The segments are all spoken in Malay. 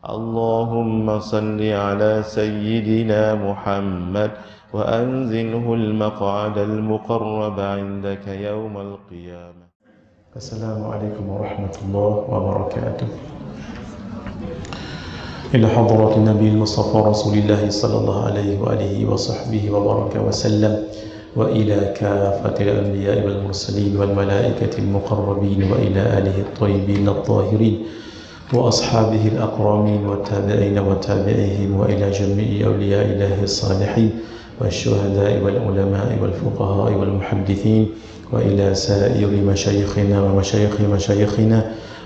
اللهم صل على سيدنا محمد وأنزله المقعد المقرب عندك يوم القيامة. السلام عليكم ورحمة الله وبركاته. إلى حضرة النبي المصطفى رسول الله صلى الله عليه وآله وصحبه وبارك وسلم، وإلى كافة الأنبياء والمرسلين والملائكة المقربين، وإلى آله الطيبين الطاهرين وأصحابه الأكرمين والتابعين وتابعيهم، وإلى جميع أولياء الله الصالحين والشهداء والعلماء والفقهاء والمحدثين، وإلى سائر مشايخنا ومشايخ مشايخنا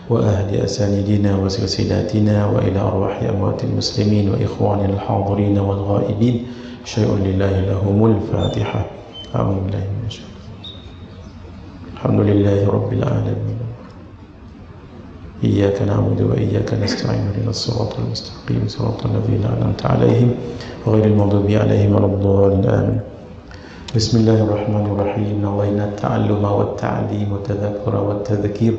وأهل أساندنا وسلسلاتنا، وإلى أرواح أموات المسلمين وإخواننا الحاضرين والغائبين. شيء لله لهم الفاتحة. أعوذ بالله من الشيطان. الحمد لله رب العالمين. إياك نعبد وإياك نستعين، اهدنا الصراط المستقيم صراط الذين أنعمت عليهم غير المغضوب عليهم ولا الضالين. آمين. بسم الله الرحمن الرحيم. نوينا التعلم والتعليم والتذكر والتذكير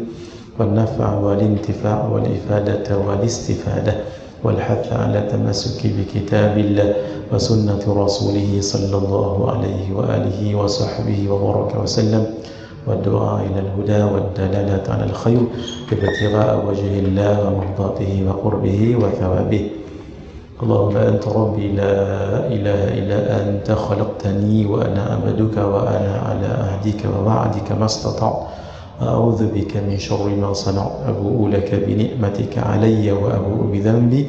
والنفع والانتفاع والإفادة والاستفادة والحث على التمسك بكتاب الله وسنة رسوله صلى الله عليه وآله وصحبه وبارك وسلم، والدعاء إلى الهدى والدلالة على الخير ابتغاء وجه الله ومرضاته وقربه وثوابه. اللهم أنت ربي لا إله إلا أنت، خلقتني وأنا عبدك وأنا على عهدك ووعدك ما استطعت، أعوذ بك من شر ما صنعت، أبوء لك بنعمتك علي وأبوء بذنبي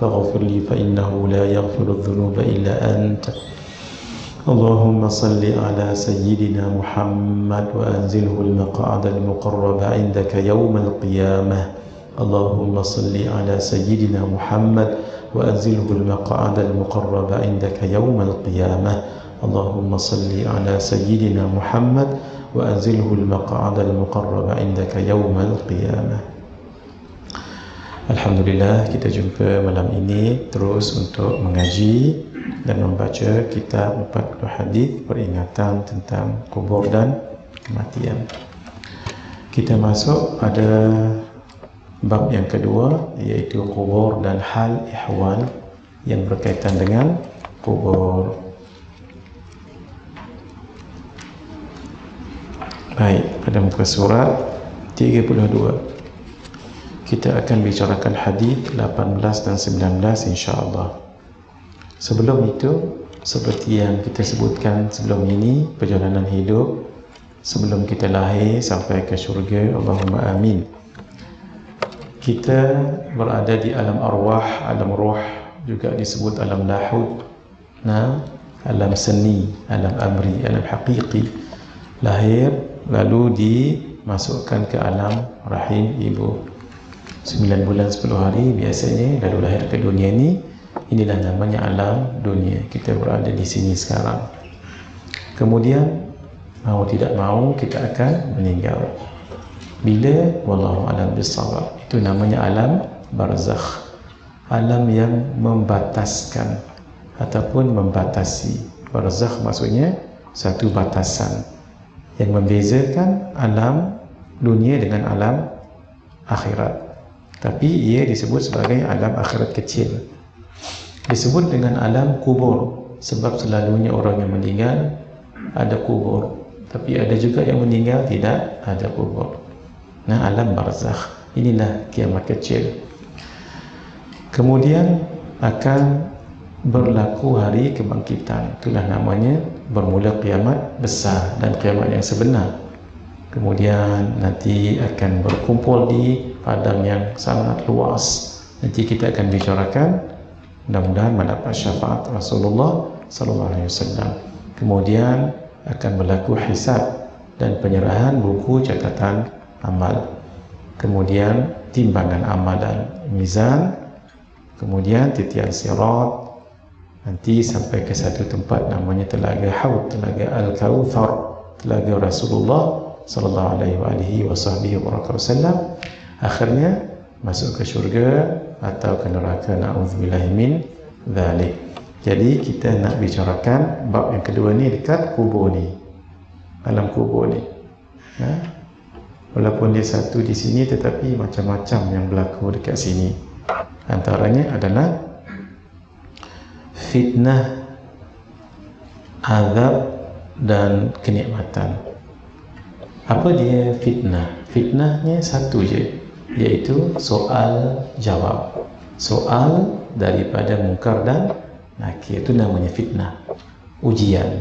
فاغفر لي فإنه لا يغفر الذنوب إلا أنت. اللهم صل على سيدنا محمد وأنزله المقعد المقرب عندك يوم القيامة. اللهم صل على سيدنا محمد وأنزله المقعد المقرب عندك يوم القيامة. اللهم صل على سيدنا محمد وأنزله المقعد المقرب عندك يوم القيامة. Alhamdulillah, kita jumpa malam ini terus untuk mengaji dan membaca kitab 40 hadis peringatan tentang kubur dan kematian. Kita masuk pada bab yang kedua, iaitu kubur dan hal ihwal yang berkaitan dengan kubur. Baik, pada muka surat 32 kita akan bicarakan hadis 18 dan 19 insya-Allah. Sebelum itu, seperti yang kita sebutkan sebelum ini, perjalanan hidup sebelum kita lahir sampai ke syurga, Allahumma amin. Kita berada di alam arwah, alam ruh, juga disebut alam lahud, alam seni, alam amri, alam haqiqi. Lahir lalu dimasukkan ke alam rahim ibu. 9 bulan 10 hari biasanya lalu lahir ke dunia ini. Inilah namanya alam dunia. Kita berada di sini sekarang. Kemudian mau tidak mau kita akan meninggal. Bila? Wallahu a'lam bissawab. Itu namanya alam barzakh. Alam yang membataskan ataupun membatasi. Barzakh maksudnya satu batasan yang membezakan alam dunia dengan alam akhirat. Tapi ia disebut sebagai alam akhirat kecil. Disebut dengan alam kubur sebab selalunya orang yang meninggal ada kubur, tapi ada juga yang meninggal tidak ada kubur. Alam barzakh inilah kiamat kecil. Kemudian akan berlaku hari kebangkitan. Itulah namanya bermula kiamat besar dan kiamat yang sebenar. Kemudian nanti akan berkumpul di padang yang sangat luas. Nanti kita akan bicarakan, mudah-mudahan mendapat syafaat Rasulullah sallallahu alaihi wasallam. Kemudian akan berlaku hisab dan penyerahan buku catatan amal. Kemudian timbangan amal dan mizan. Kemudian titian sirat. Nanti sampai ke satu tempat namanya Telaga Haud, Telaga Al-Kautsar, Telaga Rasulullah sallallahu alaihi wasallam. Akhirnya masuk ke syurga atau ke neraka, na'udzubillahi min dzalik. Jadi kita nak bicarakan bab yang kedua ni dekat kubur ni, alam kubur ni. Walaupun dia satu di sini, tetapi macam-macam yang berlaku dekat sini. Antaranya adalah fitnah, azab dan kenikmatan. Apa dia fitnah? Fitnahnya satu je, iaitu soal jawab. Soal daripada mungkar dan nakir, itu namanya fitnah. Ujian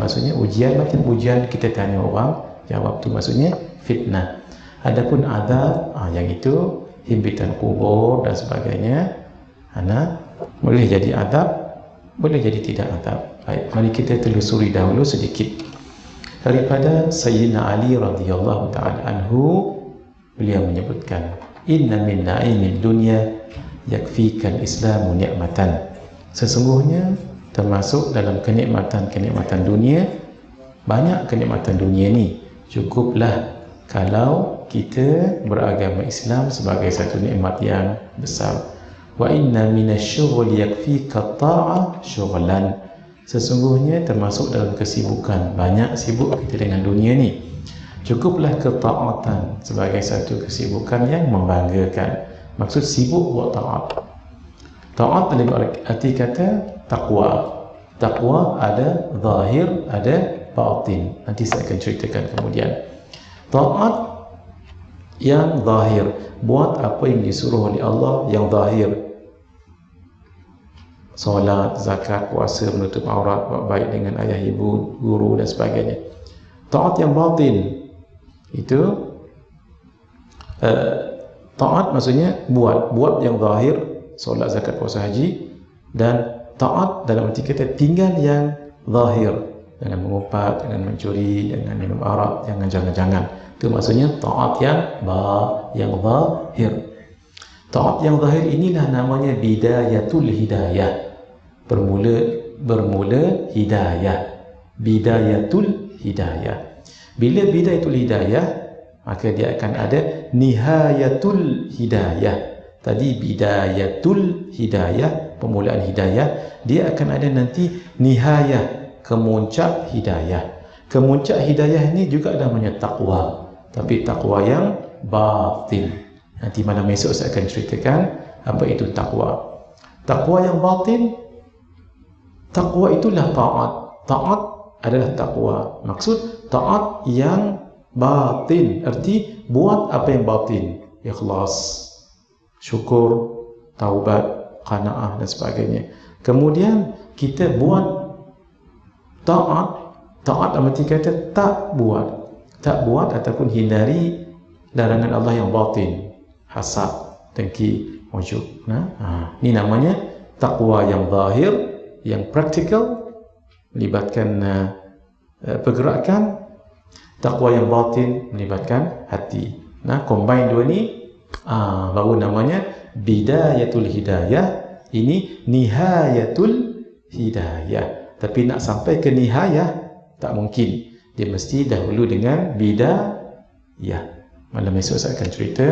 maksudnya ujian, macam ujian kita tanya orang, jawab tu maksudnya fitnah. Adapun azab, yang itu himpitan kubur dan sebagainya. Boleh jadi azab, boleh jadi tidak azab. Baik, mari kita telusuri dahulu sedikit daripada Sayyidina Ali radhiyallahu ta'ala anhu. Beliau menyebutkan, inna min na'imid dunya yakfikal islamu ni'matan. Sesungguhnya termasuk dalam kenikmatan dunia, banyak kenikmatan dunia ni, cukuplah kalau kita beragama Islam sebagai satu nikmat yang besar. Wa inna minasyughli yakfika ta'ah syughlan. Sesungguhnya termasuk dalam kesibukan, banyak sibuk kita dengan dunia ni, cukuplah ketaatan sebagai satu kesibukan yang membanggakan. Maksud sibuk buat taat. Taat dalam arti kata taqwa. Taqwa ada zahir, ada batin. Nanti saya akan ceritakan kemudian. Taat yang zahir, buat apa yang disuruh oleh Allah yang zahir. Solat, zakat, puasa, menutup aurat, buat baik dengan ayah, ibu, guru dan sebagainya. Taat yang batin itu taat maksudnya buat yang zahir, solat, zakat, puasa, haji, dan taat dalam arti kita tinggal yang zahir, jangan mengumpat, jangan mencuri, jangan minum arak, jangan. Itu maksudnya taat yang zahir. Taat yang zahir inilah namanya bidayatul hidayah. Bermula hidayah. Bidayatul hidayah. Bila bidayatul hidayah, maka dia akan ada nihayatul hidayah. Tadi bidayatul hidayah, permulaan hidayah, dia akan ada nanti nihayah, kemuncak hidayah. Kemuncak hidayah ini juga namanya taqwa, tapi taqwa yang batin. Nanti malam esok saya akan ceritakan apa itu taqwa. Taqwa yang batin, taqwa itulah taat. Taat adalah taqwa. Maksud taat yang batin, arti buat apa yang batin, ikhlas, syukur, taubat, qanaah dan sebagainya. Kemudian kita buat taat arti kata tak buat ataupun hindari larangan Allah yang batin, hasad, dengki, ujub. Ini namanya taqwa yang zahir, yang praktikal, melibatkan pergerakan. Taqwa yang batin melibatkan hati. Combine dua ni, baru namanya bidayatul hidayah. Ini nihayatul hidayah. Tapi nak sampai ke nihayah tak mungkin. Dia mesti dahulu dengan bidayah. Malam esok saya akan cerita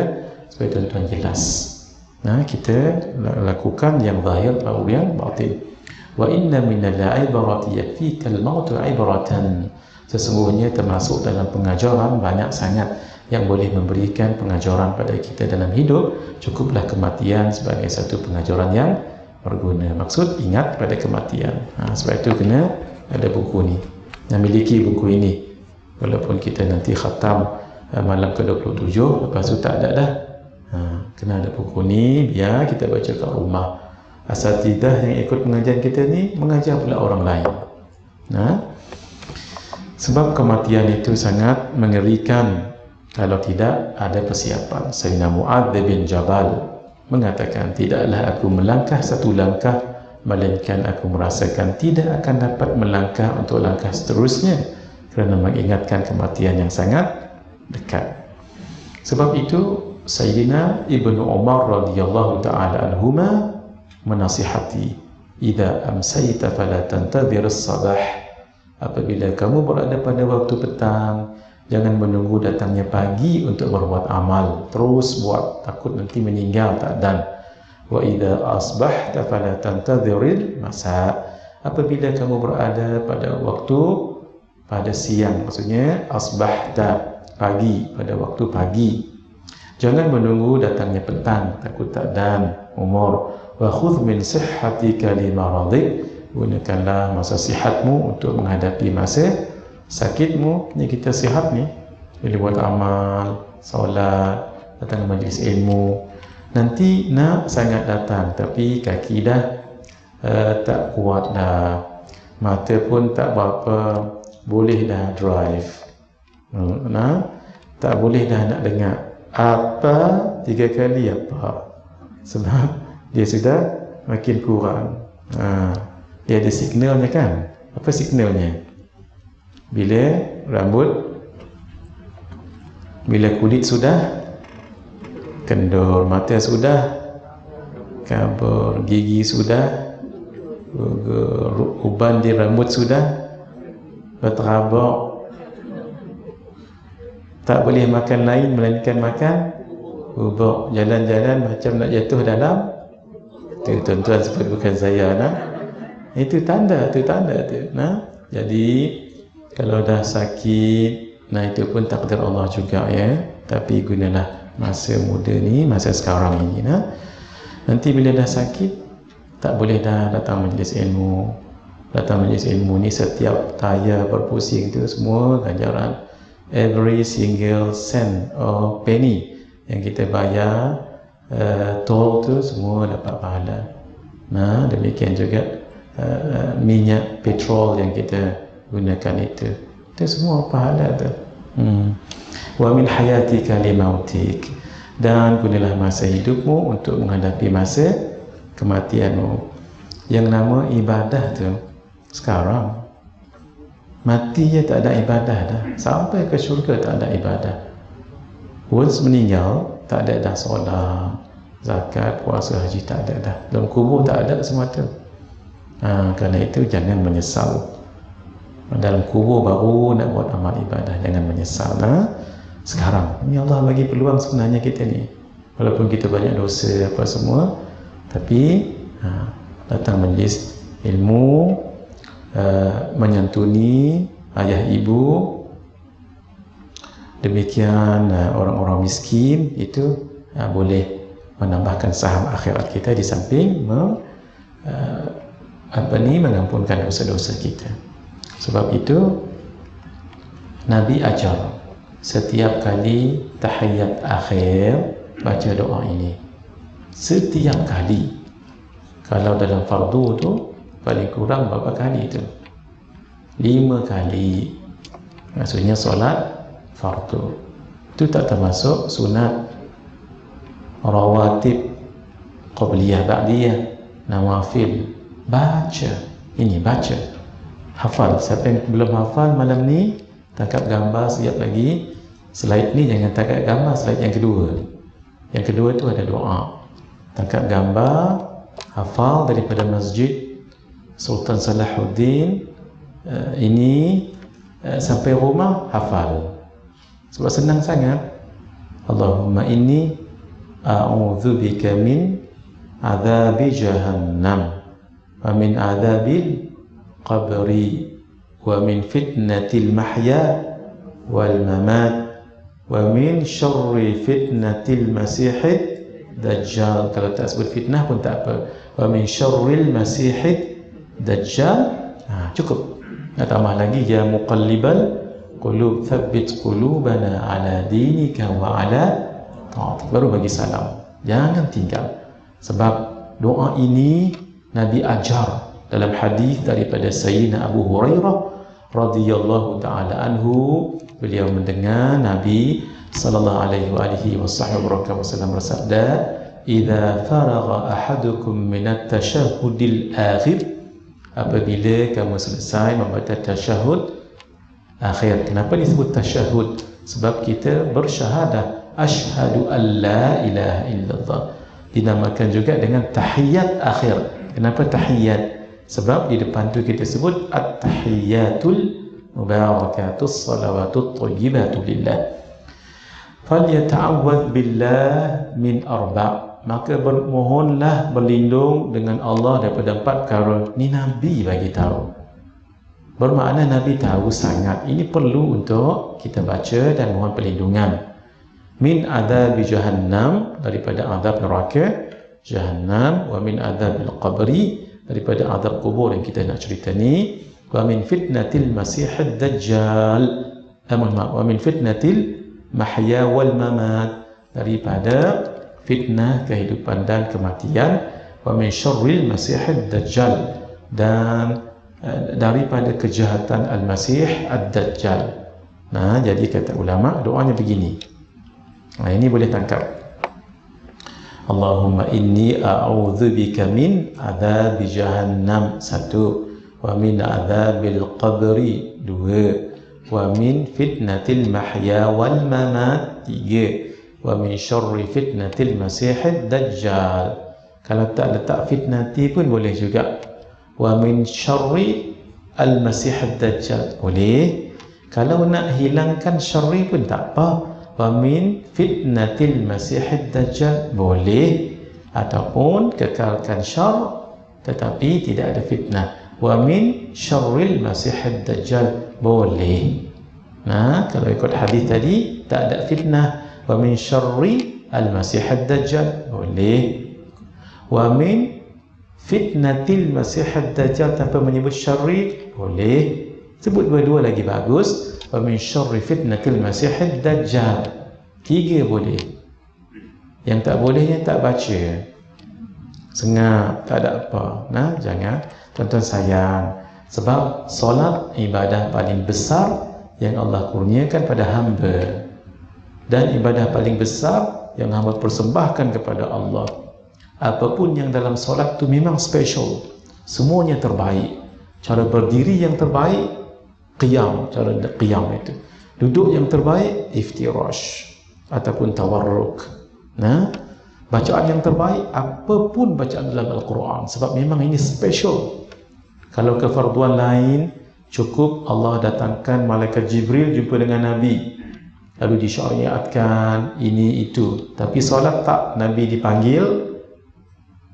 supaya tuan-tuan jelas. Kita lakukan yang zahir atau yang batin. Wa inna minal ibarati yakfikal mautu ibaratan. Sesungguhnya termasuk dalam pengajaran, banyak sangat yang boleh memberikan pengajaran pada kita dalam hidup. Cukuplah kematian sebagai satu pengajaran yang berguna. Maksud ingat pada kematian. Sebab itu kena ada buku ni. Memiliki buku ini. Walaupun kita nanti khatam malam ke-27, lepas tu tak ada dah. Kena ada buku ni biar kita baca kat rumah. Asatidah yang ikut pengajian kita ni mengajar pula orang lain. Sebab kematian itu sangat mengerikan kalau tidak ada persiapan. Sayyidina Mu'adz bin Jabal mengatakan, tidaklah aku melangkah satu langkah melainkan aku merasakan tidak akan dapat melangkah untuk langkah seterusnya kerana mengingatkan kematian yang sangat dekat. Sebab itu Sayyidina Ibnu Umar radhiyallahu ta'ala anhuma menasihati, idza amsayta fala tantadhir as-sabah. Apabila kamu berada pada waktu petang, jangan menunggu datangnya pagi untuk berbuat amal. Terus buat, takut nanti meninggal tak dan. Wa idza asbahta fala tantadhiril masa. Apabila kamu berada pada waktu pada siang, maksudnya asbahta, pagi, pada waktu pagi, jangan menunggu datangnya petang, takut tak dan. umur. Wa khudh min sihhatika li maradik, gunakanlah masa sihatmu untuk menghadapi masa sakitmu. Ni kita sihat ni, boleh buat amal, solat, datang ke majlis ilmu. Nanti nak sangat datang, tapi kaki dah tak kuat dah, mata pun tak berapa boleh dah drive, tak boleh dah nak dengar apa 3 kali apa, sebab dia sudah makin kurang. Dia ada signalnya kan. Apa signalnya? Bila kulit sudah kendur, mata sudah kabur, gigi sudah, uban di rambut sudah berterabak, tak boleh makan lain melainkan makan bubur, jalan-jalan macam nak jatuh dalam tu. Tuan-tuan sebut bukan saya, itu tanda tu. Jadi kalau dah sakit, itu pun takdir Allah juga ya. Tapi gunalah masa muda ni, masa sekarang ini. Nanti bila dah sakit, tak boleh dah datang majlis ilmu. Datang majlis ilmu ni setiap tayar berpusing tu semua ganjaran. Every single cent or penny yang kita bayar tol tu semua dapat pahala. Demikian juga minyak petrol yang kita gunakan itu semua pahala tu. Wa min hayatika li mautik, dan gunalah masa hidupmu untuk menghadapi masa kematianmu. Yang nama ibadah tu sekarang mati je tak ada ibadah dah, sampai ke syurga tak ada ibadah. Once meninggal tak ada dah solat, zakat, puasa, haji, tak ada dah. Dalam kubur tak ada semua tu. Kerana itu jangan menyesal. Dalam kubur baru nak buat amal ibadah, jangan menyesal. Sekarang ni Allah bagi peluang sebenarnya kita ni, walaupun kita banyak dosa apa semua, tapi datang majlis ilmu, menyantuni ayah ibu, demikian orang-orang miskin, itu boleh menambahkan saham akhirat kita di samping mengampunkan dosa-dosa kita. Sebab itu Nabi ajar setiap kali tahiyat akhir baca doa ini. Setiap kali. Kalau dalam fardu tu paling kurang berapa kali tu? 5 kali. Maksudnya solat fardu. Itu tak termasuk sunat, rawatib, qabliyah, ba'diyah, nawafil. Baca. Ini baca. Hafal. Siapa yang belum hafal malam ni, tangkap gambar siap lagi. Slide ni jangan tangkap gambar, slide yang kedua. Yang kedua tu ada doa. Tangkap gambar, hafal daripada Masjid Sultan Salahuddin. Ini sampai rumah hafal. Sebab senang sangat. Allahumma inni a'udzubika min azabi jahannam wa min azabil qabri wa min fitnatil mahya wal mamat wa min syarri fitnatil masihid dajjal. Kalau tak sebut fitnah pun tak apa. Wa min syarril masihid dajjal. Cukup. Nak tambah lagi, ya muqallibal qulub thabbit qulubana ala dinika wa ala ta'atik. Baru bagi salam. Jangan tinggal. Sebab doa ini Nabi ajar dalam hadis daripada Sayyidina Abu Hurairah radhiyallahu taala anhu. Beliau mendengar Nabi sallallahu alaihi wasallam bersabda, "Idza faragha ahadukum min at-tashahhudil akhir." Apabila kamu selesai membaca tasyahud akhir. Kenapa disebut tasyahud? Sebab kita bersyahadah asyhadu an la ilaha illallah. Dinamakan juga dengan tahiyat akhir. Kenapa tahiyat? Sebab di depan tu kita sebut at-tahiyatul mubarakatus salawatut thayyibatu lillah. Falyata'awwadz billah min arba'. Maka bermohonlah berlindung dengan Allah daripada 4 perkara. Ni Nabi bagi tahu. Bermakna Nabi tahu sangat. Ini perlu untuk kita baca dan mohon perlindungan. Min adabi jahannam, daripada azab neraka. Jahannam, wa min adzabil qabri, daripada azab kubur yang kita nak cerita ni, wa min fitnatil masihid dajjal, wa min fitnatil mahya wal mamat, daripada fitnah kehidupan dan kematian, wa min syarril masihid dajjal, dan daripada kejahatan al-masih ad-dajjal. Nah, jadi kata ulama doanya begini. Nah, ini boleh tangkap. Allahumma inni a'udzubika min adzabi jahannam, 1, wa min adzabil qabri, 2, wa min fitnatil mahya wal mamat, 3, wa min syarri fitnatil masihid dajjal. Kalau tak letak fitnati pun boleh juga. Wa min syarri al-masihid dajjal boleh. Kalau nak hilangkan syarri pun tak apa. Wa min fitnatil masihid dajjal boleh, ataupun kekalkan syar tetapi tidak ada fitnah. Wa min syarril masihid dajjal boleh. Nah, kalau ikut hadis tadi tak ada fitnah. Wa min syarri al-masihid dajjal boleh. Wa min fitnatil masihid dajjal tanpa menyebut syarri boleh. Sebut dua-dua lagi bagus. Wa min syarri fitnatil masihid dajjal, 3 boleh. Yang tak bolehnya tak baca, sengap, tak ada apa. Nah, jangan. Tuan-tuan sayang, sebab solat ibadah paling besar yang Allah kurniakan pada hamba, dan ibadah paling besar yang hamba persembahkan kepada Allah. Apapun yang dalam solat tu memang special, semuanya terbaik. Cara berdiri yang terbaik, qiyam, cara qiyam itu. Duduk yang terbaik, iftirash ataupun tawarruk. Nah, bacaan yang terbaik, apapun bacaan dalam Al-Quran, sebab memang ini special. Kalau kefarduan lain, cukup Allah datangkan malaikat Jibril jumpa dengan Nabi, lalu disyariatkan ini itu. Tapi solat tak, Nabi dipanggil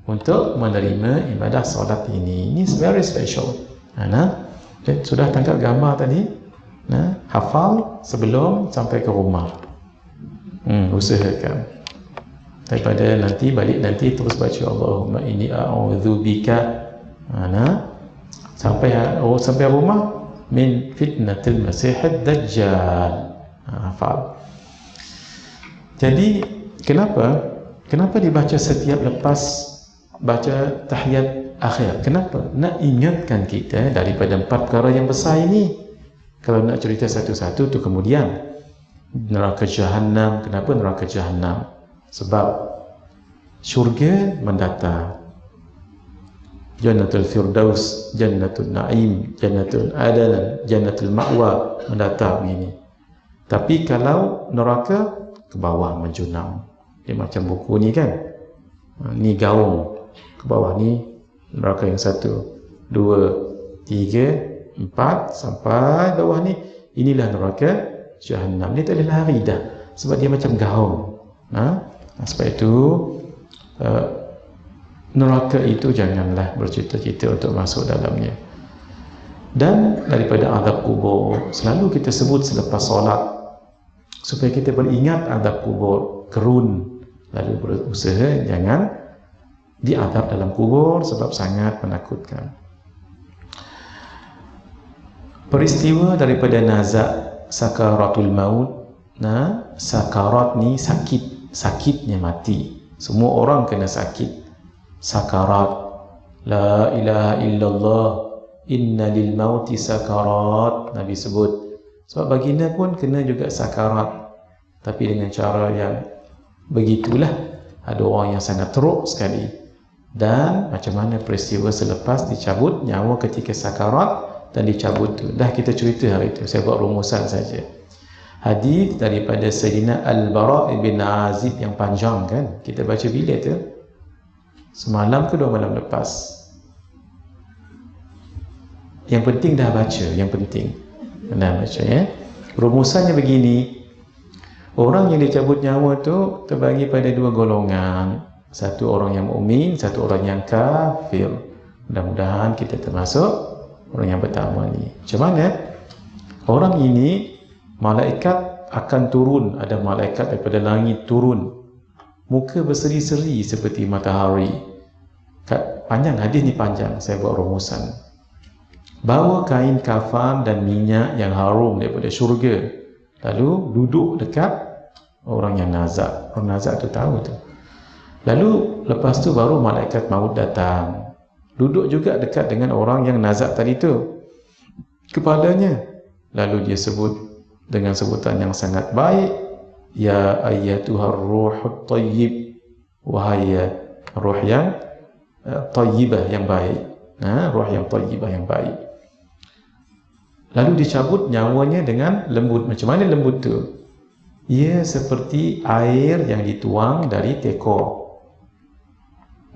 untuk menerima ibadah solat ini. Ini very special. Nah, sudah tangkap gambar tadi? Nah, hafal sebelum sampai ke rumah. Usahakan. Daripada nanti balik nanti terus baca Allahumma inni a'udzubika. Nah, sampai rumah, min fitnatil masihid dajjal. Hafal. Jadi kenapa dibaca setiap lepas baca tahiyat akhir? Kenapa? Nak ingatkan kita daripada 4 perkara yang besar ini. Kalau nak cerita satu-satu tu kemudian. Neraka Jahannam. Kenapa neraka Jahannam? Sebab syurga mendatang. Jannatul Firdaus, Jannatul Naim, Jannatul Adan, Jannatul Ma'wa mendatang ini. Tapi kalau neraka, ke bawah menjunam. Dia macam buku ni kan. Ni gaung. Ke bawah ni neraka yang 1, 2, 3, 4 sampai bawah ni, inilah neraka Jahannam. Ni tak boleh lari dah, sebab dia macam gaung. Sebab itu neraka itu janganlah bercita-cita untuk masuk dalamnya. Dan daripada azab kubur, selalu kita sebut selepas solat, supaya kita beringat azab kubur, gerun. Lalu berusaha jangan diazab dalam kubur, sebab sangat menakutkan. Peristiwa daripada nazak sakaratul maut. Nah, sakarat ni sakitnya mati. Semua orang kena sakit. Sakarat, la ilaha illallah, inna lil mauti sakarat, Nabi sebut. Sebab baginda pun kena juga sakarat, tapi dengan cara yang begitulah. Ada orang yang sangat teruk sekali. Dan macam mana peristiwa selepas dicabut nyawa ketika sakarat dan dicabut tu, dah kita cerita hari itu. Saya buat rumusan saja. Hadis daripada Sayyidina Al-Bara' bin Azib yang panjang kan, kita baca bila tu? Semalam ke 2 malam lepas? Yang penting dah baca, yang penting dah baca ya. Rumusannya begini. Orang yang dicabut nyawa tu terbagi pada 2 golongan. Satu orang yang mukmin, satu orang yang kafir. Mudah-mudahan kita termasuk orang yang pertama ni. Macam mana? Orang ini, malaikat akan turun. Ada malaikat daripada langit turun. muka berseri-seri seperti matahari. Panjang, hadis ni panjang, saya buat rumusan. Bawa kain kafan dan minyak yang harum daripada syurga, lalu duduk dekat orang yang nazak. Orang nazak tu tahu tu. Lalu lepas tu baru malaikat maut datang, duduk juga dekat dengan orang yang nazak tadi tu, kepalanya. Lalu dia sebut dengan sebutan yang sangat baik, ya ayyatuhar ruhut tayyib, wahai roh yang tayyibah, yang baik. Roh yang tayyibah, yang baik. Lalu dicabut nyawanya dengan lembut. Macam mana lembut tu? Ia seperti air yang dituang dari teko.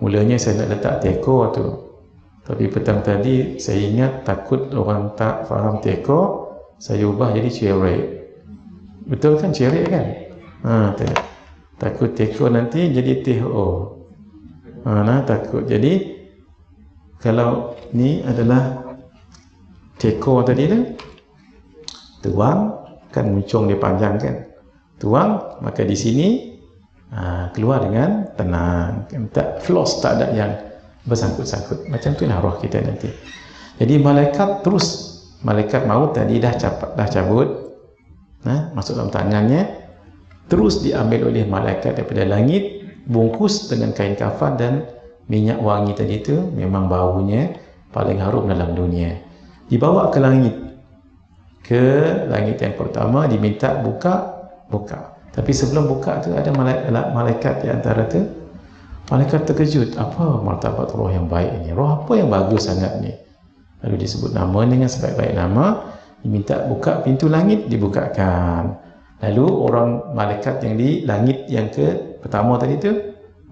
Mulanya saya nak letak teko tu, tapi petang tadi saya ingat takut orang tak faham teko, saya ubah jadi cerek. Betul kan cerek kan? Takut teko nanti jadi THO. Takut. Jadi kalau ni adalah teko tadi tu, tuang kan, muncung dia panjang kan, tuang, maka di sini keluar dengan tenang, tak floss, tak ada yang bersangkut-sangkut. Macam tu lah roh kita nanti. Jadi malaikat maut tadi dah cabut, masuk dalam tangannya, terus diambil oleh malaikat daripada langit, bungkus dengan kain kafan dan minyak wangi tadi tu, memang baunya paling harum dalam dunia. Dibawa ke langit yang pertama, diminta buka. Tapi sebelum buka tu ada malaikat di antara tu. Malaikat terkejut, apa martabat roh yang baik ini? Roh apa yang bagus sangat ni? Lalu disebut nama dengan sebaik-baik nama, diminta buka pintu langit, dibukakan. Lalu orang malaikat yang di langit yang ke pertama tadi tu,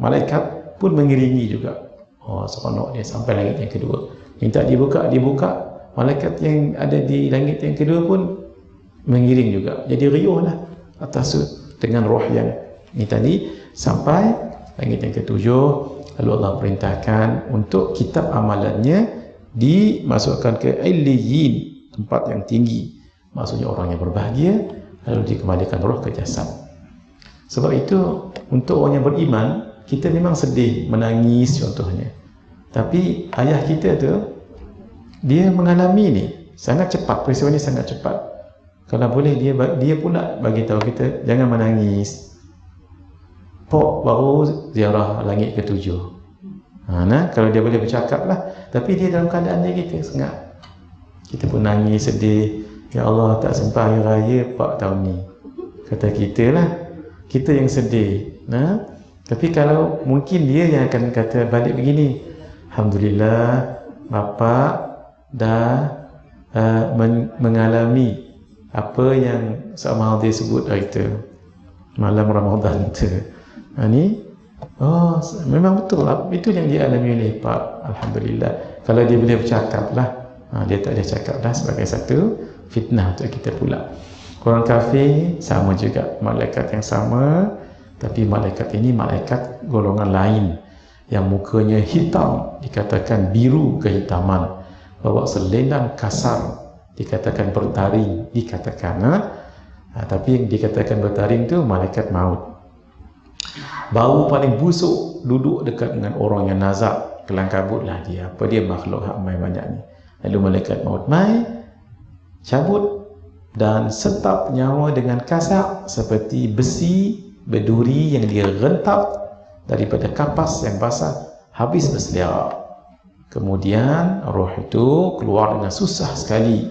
malaikat pun mengiringi juga. Seronok dia sampai langit yang kedua. Minta dibuka. Malaikat yang ada di langit yang kedua pun mengiring juga. Jadi riuh lah atas dengan roh yang ini tadi sampai langit yang ketujuh. Lalu Allah perintahkan untuk kitab amalannya dimasukkan ke Illiyin, tempat yang tinggi, maksudnya orang yang berbahagia. Lalu dikembalikan roh ke jasad. Sebab itu untuk orang yang beriman, kita memang sedih, menangis contohnya. Tapi ayah kita tu, dia mengalami ni sangat cepat, peristiwa ni sangat cepat. Kalau boleh dia pula bagi tahu kita jangan menangis. Pok baru ziarah langit ke-7. Kalau dia boleh bercakap lah. Tapi dia dalam keadaan dia kita sangat. Kita pun nangis, sedih. Ya Allah, tak sempat hari raya Pak tahun ni. Kata kita lah. Kita yang sedih. Tapi kalau mungkin dia yang akan kata balik begini, alhamdulillah Bapak dah mengalami apa yang sama dia sebut hari itu, malam Ramadan tu. Memang betul lah. Itu yang dialami oleh Pak. Alhamdulillah. Kalau dia boleh bercakap lah. Dia tak boleh cakap lah, sebagai satu fitnah untuk kita pula. Orang kafir sama juga, malaikat yang sama, tapi malaikat ini malaikat golongan lain yang mukanya hitam, dikatakan biru kehitaman, bawa selendang kasar, dikatakan bertaring, tapi yang dikatakan bertaring tu malaikat maut. Bau paling busuk, duduk dekat dengan orang yang nazak, kelang kabut lah dia. Apa dia makhluk ramai banyak ni. Lalu malaikat maut mai, cabut dan setap nyawa dengan kasar seperti besi berduri yang dia rentap daripada kapas yang basah, habis bersedia. Kemudian roh itu keluar dengan susah sekali,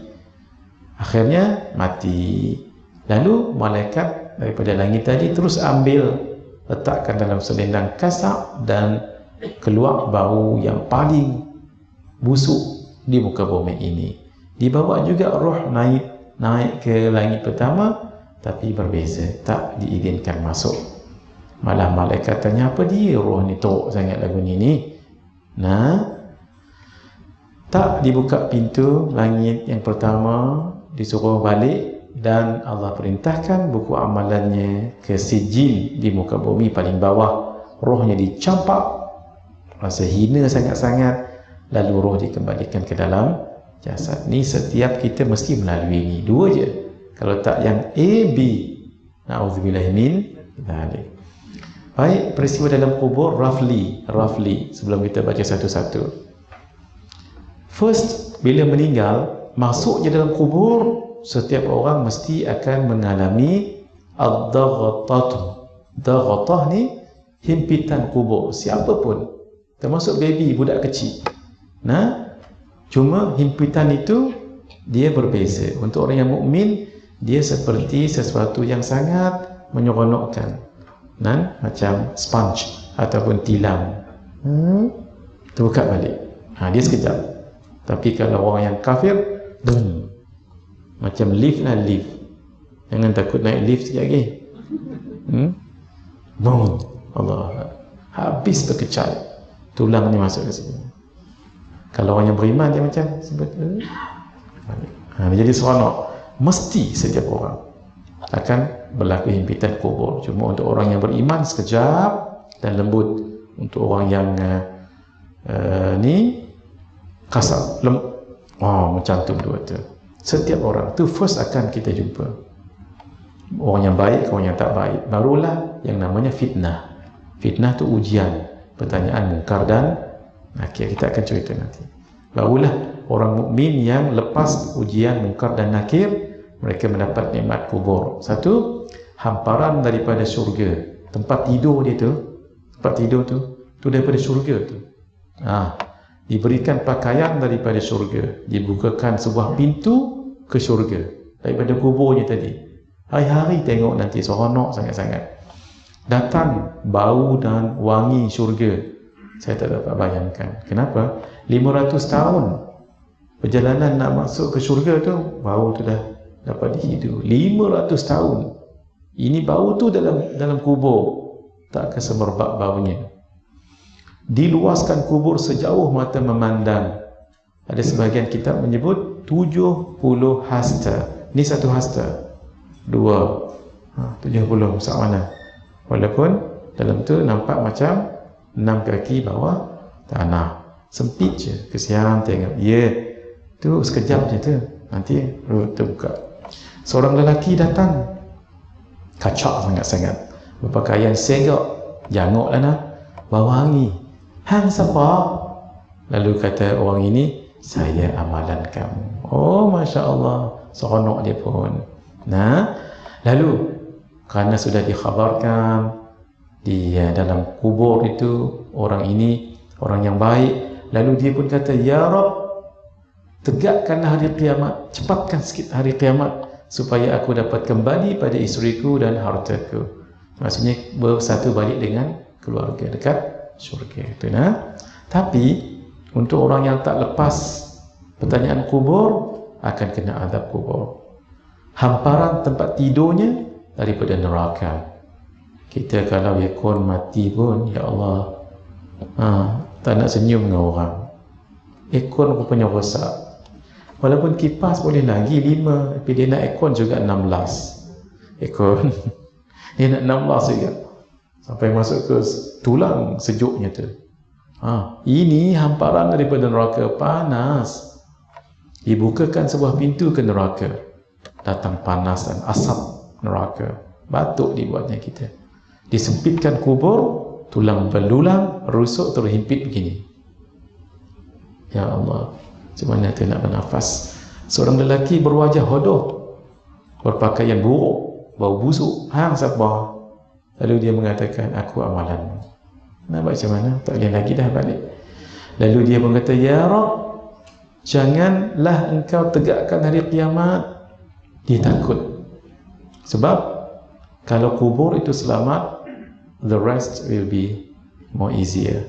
akhirnya mati. Lalu malaikat daripada langit tadi terus ambil, letakkan dalam selendang kasak, dan keluar bau yang paling busuk di muka bumi ini. Dibawa juga roh naik ke langit pertama, tapi berbeza, tak diizinkan masuk. Malah malaikat tanya, apa dia roh ni teruk sangat lagu ni? Tak dibuka pintu langit yang pertama, disuruh balik, dan Allah perintahkan buku amalannya ke sijil di muka bumi paling bawah. Rohnya dicampak, rasa hina sangat-sangat, lalu roh dikembalikan ke dalam jasad. Ni setiap kita mesti melalui ni, dua je. Kalau tak yang A, B, na'udzubillah min dzalik. Baik, peristiwa dalam kubur roughly sebelum kita baca satu-satu. First, bila meninggal, masuknya dalam kubur, setiap orang mesti akan mengalami ad-daghatah. Daghatah ni himpitan kubur, siapa pun, termasuk baby, budak kecil. Nah, cuma himpitan itu dia berbeza. Untuk orang yang mukmin, dia seperti sesuatu yang sangat menyeronokkan. Nah, macam sponge ataupun tilam. Terbuka balik. Dia sekejap. Tapi kalau orang yang kafir, macam lift lah, lift. Jangan takut naik lift sekejap lagi. Allah, habis berkecai. Tulang ni masuk ke sini. Kalau orang yang beriman, dia macam jadi seronok. Mesti setiap orang akan berlaku himpitan kubur. Cuma untuk orang yang beriman sekejap dan lembut. Untuk orang yang ni kasar, macam tu dua tu. Setiap orang tu first akan kita jumpa. Orang yang baik, orang yang tak baik. Barulah yang namanya fitnah. Fitnah tu ujian, pertanyaan mungkar dan nakir. Kita akan cerita nanti. Barulah orang mukmin yang lepas ujian mungkar dan nakir, mereka mendapat nikmat kubur. Satu, hamparan daripada syurga. Tempat tidur dia tu, tempat tidur tu daripada syurga tu. Diberikan pakaian daripada syurga, dibukakan sebuah pintu ke syurga daripada kuburnya tadi. Hari-hari tengok nanti seronok sangat-sangat. Datang bau dan wangi syurga. Saya tak dapat bayangkan. Kenapa? 500 tahun perjalanan nak masuk ke syurga tu, bau tu dah dapat dihidu. 500 tahun. Ini bau tu dalam kubur, tak akan semerbak baunya. Diluaskan kubur sejauh mata memandang. Ada sebahagian kitab menyebut 70 hasta. Ini satu hasta. 70 sak mana? Walaupun dalam tu nampak macam 6 kaki bawah tanah. Sempit je. Kesian tengok. Tu sekejap je tu. Nanti terbuka. Seorang lelaki datang, kacak sangat-sangat, berpakaian segak, jangok lah nak, bau wangi. Hang siapa? Lalu kata orang ini, saya amalan kamu. Oh, Masya Allah, seronok dia pun. Lalu kerana sudah dikhabarkan di dalam kubur itu orang ini orang yang baik, lalu dia pun kata, ya Rabb, tegakkanlah hari kiamat, cepatkan sikit hari kiamat supaya aku dapat kembali pada isteriku dan hartaku. Maksudnya bersatu balik dengan keluarga dekat syurga itu. Tapi untuk orang yang tak lepas pertanyaan kubur akan kena azab kubur. Hamparan tempat tidurnya daripada neraka. Kita kalau yakun mati pun, ya Allah, tak nak senyum dengan orang. Ekon rupanya rosak. Walaupun kipas boleh lagi 5, tapi dia nak ekon juga 16. Ekon dia nak 16 juga, sampai masuk ke tulang sejuknya tu. Ini hamparan daripada neraka, panas. Dibukakan sebuah pintu ke neraka, datang panas dan asap neraka, batuk dibuatnya kita. Disempitkan kubur, tulang belulang, rusuk, terhimpit begini. Ya Allah, macam mana tu nak bernafas? Seorang lelaki berwajah hodoh, berpakaian buruk, bau busuk. Hang siapa? Lalu dia mengatakan, aku amalanmu. Nak buat macam mana? Tak boleh lagi dah balik. Lalu dia berkata, ya Rabb, janganlah engkau tegakkan hari kiamat. Dia takut. Sebab kalau kubur itu selamat, the rest will be more easier.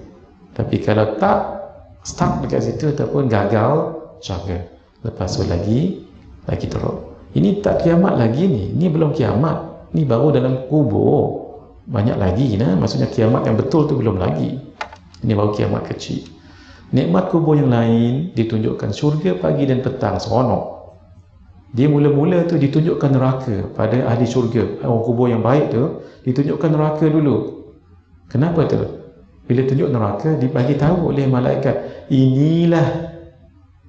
Tapi kalau tak, stuck dekat situ ataupun gagal, jaga. Lepas tu lagi teruk. Ini tak kiamat lagi ni. Ini belum kiamat. Ini baru dalam kubur. Banyak lagi. Maksudnya kiamat yang betul tu belum lagi. Ini baru kiamat kecil. Nikmat kubur yang lain ditunjukkan syurga pagi dan petang, seronok. Dia mula-mula tu ditunjukkan neraka pada ahli syurga. Orang kubur yang baik tu ditunjukkan neraka dulu. Kenapa tu? Bila tunjuk neraka, dibagi tahu oleh malaikat, inilah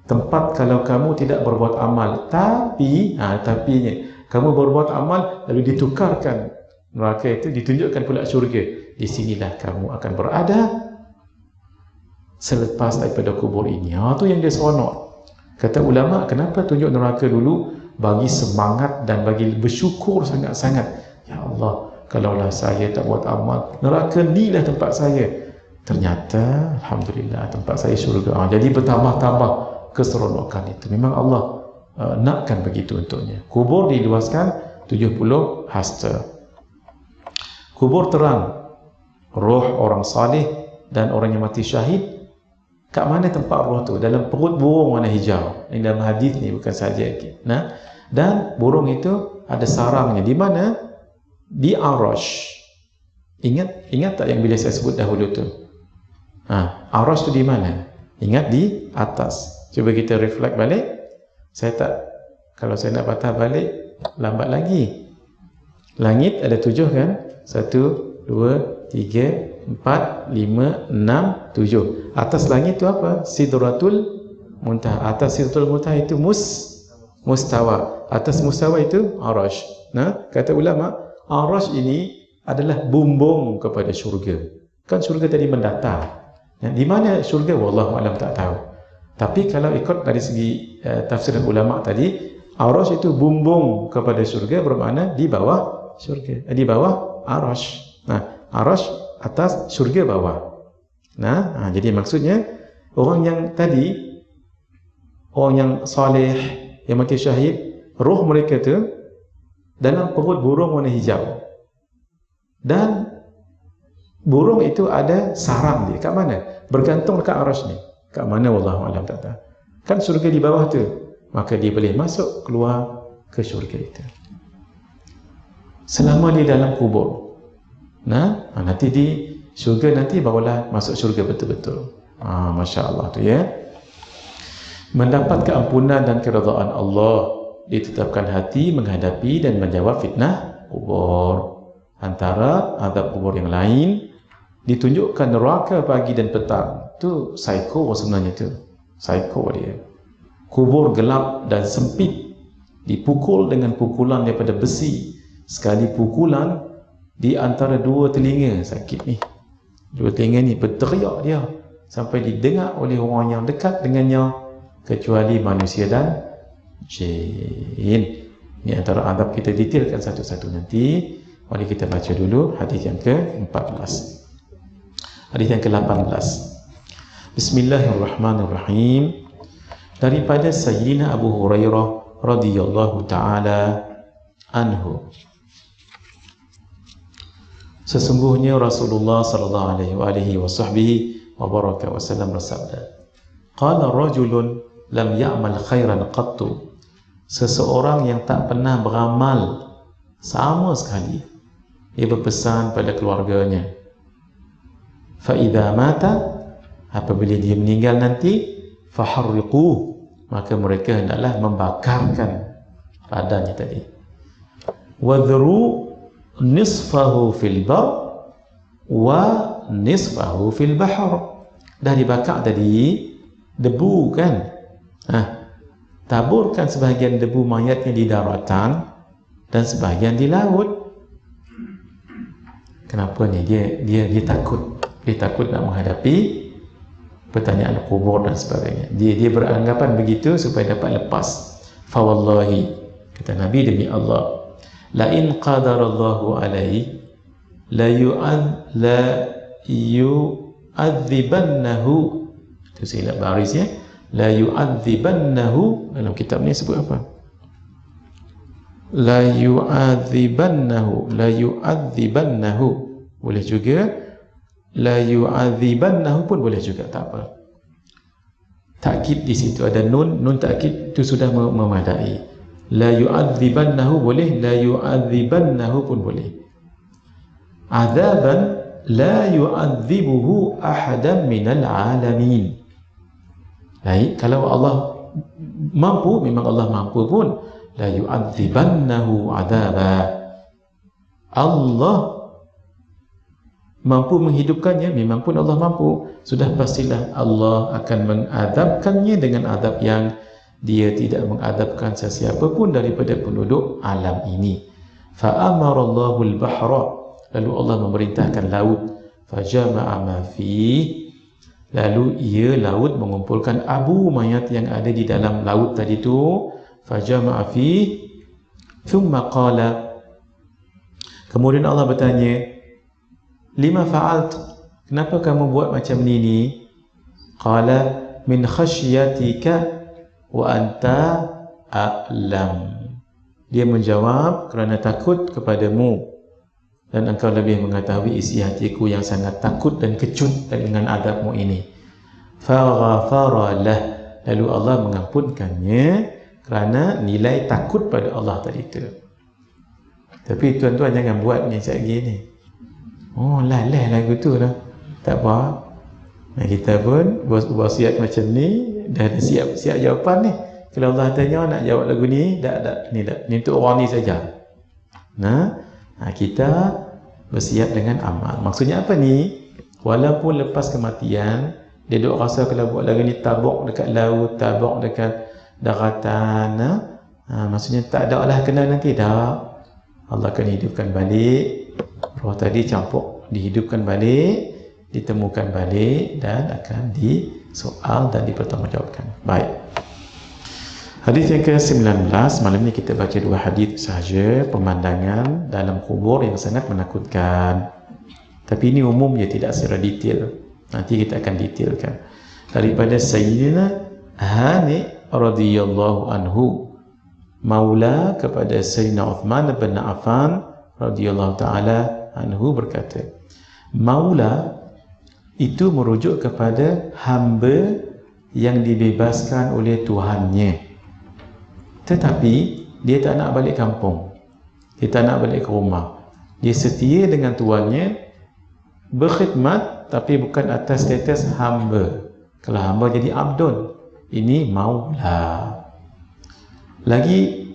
tempat kalau kamu tidak berbuat amal. Tapinya, kamu berbuat amal, lalu ditukarkan neraka itu, ditunjukkan pula syurga. di sinilah kamu akan berada selepas daripada kubur ini. Itu yang dia seronok. Kata ulama, kenapa tunjuk neraka dulu? Bagi semangat dan bagi bersyukur sangat-sangat. Ya Allah, kalaulah saya tak buat amal, neraka ni lah tempat saya. Ternyata alhamdulillah tempat saya syurga. Jadi bertambah-tambah keseronokan itu. Memang Allah nakkan begitu untuknya. Kubur diluaskan 70 hasta. Kubur terang, roh orang salih dan orang yang mati syahid. Kat mana tempat roh tu? Dalam perut burung warna hijau. Ini dalam hadis ni, bukan saja. Nah, dan burung itu ada sarangnya. Di mana? Di Arash. Ingat tak yang bila saya sebut dahulu tu? Arash tu di mana? Ingat, di atas. Cuba kita reflect balik. Kalau saya nak patah balik, lambat lagi. Langit ada 7 kan? 1, 2, 3, 4, 5, 6, 7. Atas langit tu apa? Sidratul Muntaha. Atas Sidratul Muntaha itu mustawa. Atas mustawa itu Arash. Nah, kata ulama, Arash ini adalah bumbung kepada syurga. Kan syurga tadi mendatar. Di mana syurga? Wallahu alam, tak tahu. Tapi kalau ikut dari segi tafsir ulama tadi, Arash itu bumbung kepada syurga, bermakna di bawah syurga, di bawah Arash. Nah, Arash atas, syurga bawah. Nah, jadi maksudnya orang yang tadi, orang yang saleh, yang mati syahid, roh mereka tu dalam perut burung warna hijau. Dan burung itu ada sarang dia. Kat mana? Bergantung dekat Arash ni. Kat mana? Wallahu a'lam, tak tahu. Kan syurga di bawah tu. Maka dia boleh masuk keluar ke syurga itu. Selama dia dalam kubur. Nah, nanti di syurga nanti barulah masuk syurga betul-betul. Masya Allah tu ya. Mendapat keampunan dan keredaan Allah, ditetapkan hati menghadapi dan menjawab fitnah kubur. Antara azab kubur yang lain, ditunjukkan neraka pagi dan petang. Tu psycho sebenarnya tu. Psycho dia. Kubur gelap dan sempit, dipukul dengan pukulan daripada besi. Sekali pukulan di antara dua telinga, sakit ni. Dua telinga ni berteriak dia sampai didengar oleh orang yang dekat dengannya, kecuali manusia dan jin. Ini antara azab, kita detailkan satu-satu nanti. Mari kita baca dulu hadis yang ke-14. Hadis yang ke-18. Bismillahirrahmanirrahim. Daripada Sayyidina Abu Hurairah radhiyallahu taala anhu. Sesungguhnya Rasulullah sallallahu alaihi wasallam bersabda, qala rajulun lam ya'mal khairan qattu. Seseorang yang tak pernah beramal sama sekali, dia berpesan pada keluarganya, fa idza mata, apabila dia meninggal nanti, faharriquh, maka mereka hendaklah membakarkan badannya tadi. Wadhru nisfahu fil bar wa nisfahu fil bahr. Dah dibakar tadi debu kan, taburkan sebahagian debu mayatnya di daratan dan sebahagian di laut. Kenapa ni? Dia takut. Dia takut nak menghadapi pertanyaan kubur dan sebagainya. Dia beranggapan begitu supaya dapat lepas. Fa wallahi, kata Nabi, demi Allah, la in qadarallahu alaihi la yu'adzibannahu. Itu silap baris ya. La yu'adzibannahu. Dalam kitab ni sebut apa? La yu'adzibannahu. Boleh juga la yu'adzibannahu pun boleh juga, tak apa. Takkid di situ ada nun takkid, itu sudah memadai. La yu'adzibannahu boleh, la yu'adzibannahu pun boleh. Adzaban la yu'adzibuhu ahadan minal alamin. Baik, kalau Allah mampu, memang Allah mampu pun, la yu'adzibannahu adzaba. Allah mampu menghidupkannya, memang pun Allah mampu. Sudah pastilah Allah akan mengadabkannya dengan adab yang dia tidak mengadabkan sesiapa pun daripada penduduk alam ini. Fa amarallahu al-bahra, lalu Allah memerintahkan laut, fajama'a ma fi, lalu ia laut mengumpulkan abu mayat yang ada di dalam laut tadi tu, fajama'a fi, thumma qala, kemudian Allah bertanya, lima fa'alt, kenapa kamu buat macam ni? Qala min khasyatika wa anta a'lam, dia menjawab, kerana takut kepadamu dan engkau lebih mengetahui isi hatiku yang sangat takut dan kecut dengan adabmu ini. Faghafara lah, lalu Allah mengampunkannya kerana nilai takut pada Allah tadi itu. Tapi tuan-tuan jangan buat ni macam gini. Oh, lalai lagu tu lah. Tak apa. Kita pun wasiat macam ni, dah ada siap jawapan ni. Kalau Allah tanya nak jawab lagu ni, ni untuk orang ni saja. Kita bersiap dengan amal. Maksudnya apa ni? Walaupun lepas kematian, dia duk rasa kalau buat lagu ni tabuk dekat laut, tabuk dekat daratan, maksudnya tak ada lah kena nanti, tak. Allah akan hidupkan balik. Roh tadi campur, dihidupkan balik, ditemukan balik dan akan disoal dan dipertanggungjawabkan. Baik. Hadis yang ke-19, malam ni kita baca dua hadis sahaja, pemandangan dalam kubur yang sangat menakutkan. Tapi ini umum, dia tidak secara detail. Nanti kita akan detailkan. Daripada Sayyidina Hani radhiyallahu anhu, maula kepada Sayyidina Uthman bin Affan radhiyallahu ta'ala anhu, berkata, maula itu merujuk kepada hamba yang dibebaskan oleh Tuhannya, tetapi dia tak nak balik kampung, dia tak nak balik ke rumah, dia setia dengan tuannya, berkhidmat, tapi bukan atas status hamba. Kalau hamba jadi abdun, ini maula. Lagi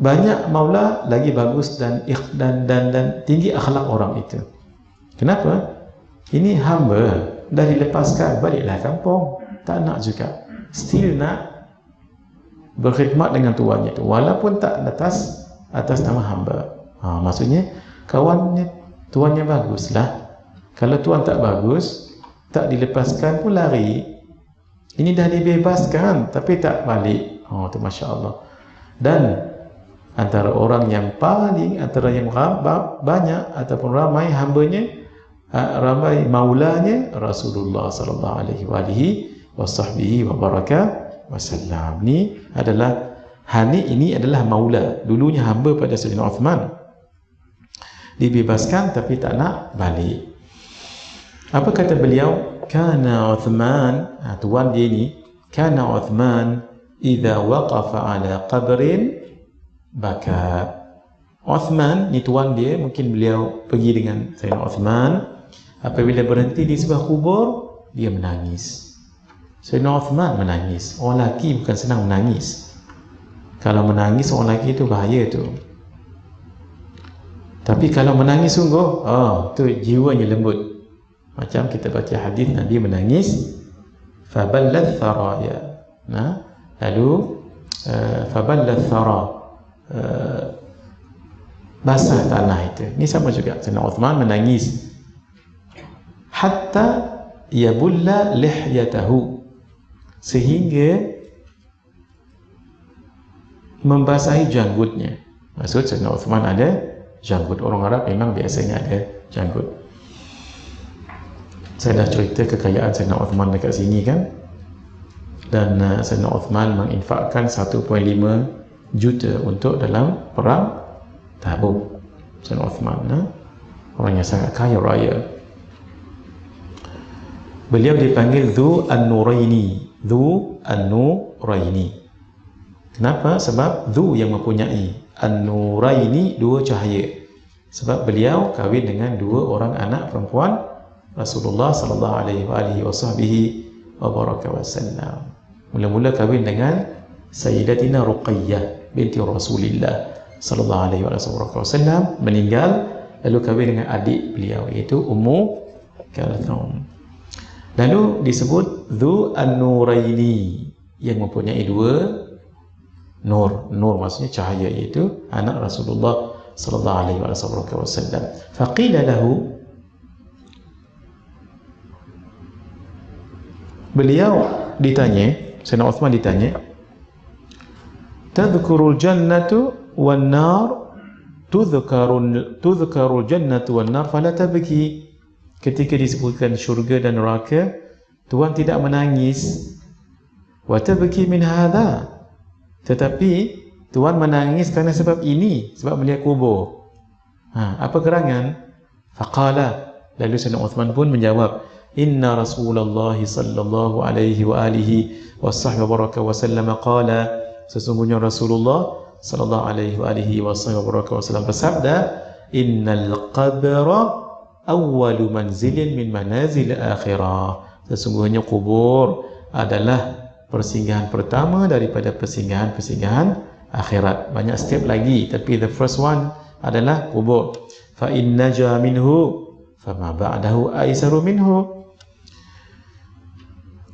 banyak maula, lagi bagus dan tinggi akhlak orang itu. Kenapa? Ini hamba, dah dilepaskan, baliklah kampung, tak nak juga, still nak berkhidmat dengan tuannya itu, walaupun tak atas nama hamba. Maksudnya kawannya, tuannya baguslah. Kalau tuan tak bagus, tak dilepaskan pun lari. Ini dah dibebaskan tapi tak balik. Itu Masya Allah. Dan antara orang yang paling, antara yang banyak ataupun ramai hambanya, ramai maulanya, Rasulullah sallallahu alaihi wasallam. Ni adalah Hani, ini adalah maula, dulunya hamba pada Sayyidina Uthman, dibebaskan tapi tak nak balik. Apa kata beliau? Kana Uthman, tuan dia ni, kana Uthman idza waqafa ala qabrin baka. Uthman ni tuan dia, mungkin beliau pergi dengan Sayyidina Uthman, apabila berhenti di sebuah kubur, dia menangis. Sayyidina Uthman menangis. Orang lelaki bukan senang menangis. Kalau menangis orang lelaki itu bahaya tu. Tapi kalau menangis sungguh, tu jiwanya lembut. Macam kita baca hadis Nabi menangis, faballat tharaya. Lalu faballat thara, basah tanah itu. Ini sama juga. Sayyidina Uthman menangis hatta yabulla lihyatahu, sehingga membasahi janggutnya. Maksud Sayyidina Uthman ada janggut. Orang Arab memang biasanya ada janggut. Saya dah cerita kekayaan Sayyidina Uthman dekat sini kan. Dan Sayyidina Uthman menginfakkan 1.5 juta untuk dalam perang Tabuk. Sayyidina Uthman orang yang sangat kaya raya. Beliau dipanggil Dhu An-Nuraini. Dhu An-Nuraini. Kenapa? Sebab Dhu yang mempunyai, An-Nuraini dua cahaya. Sebab beliau kahwin dengan dua orang anak perempuan Rasulullah sallallahu alaihi wasallam. Mula-mula kahwin dengan Sayyidatina Ruqayyah binti Rasulillah sallallahu alaihi wasallam, meninggal, lalu kahwin dengan adik beliau iaitu Ummu Kalthum. Lalu disebut Dhu An-Nuraini, yang mempunyai dua nur. Nur maksudnya cahaya, iaitu anak Rasulullah sallallahu alaihi wasallam. Faqila lahu, Beliau ditanya, Sayyidina Uthman ditanya, tadhkurul jannatu wan nar, tudhkarul jannatu wan nar fala tabki. Ketika disebutkan syurga dan neraka, Tuhan tidak menangis. Wa tabki min hadha, tetapi Tuhan menangis kerana sebab ini, sebab melihat kubur. Apa gerangan? Faqala, lalu Sayyidina Uthman pun menjawab, inna Rasulullah sallallahu alaihi wa alihi wa sahbihi baraka wa sallam qala, sesungguhnya Rasulullah sallallahu alaihi wa alihi wa sahbihi baraka wa sallam bersabda, innal qabra awwalu manzilin min manazil akhirah, sesungguhnya kubur adalah persinggahan pertama daripada persinggahan-persinggahan akhirat. Banyak step lagi, tapi the first one adalah kubur. Fa in naja minhu fama ba'dahu aisaru minhu.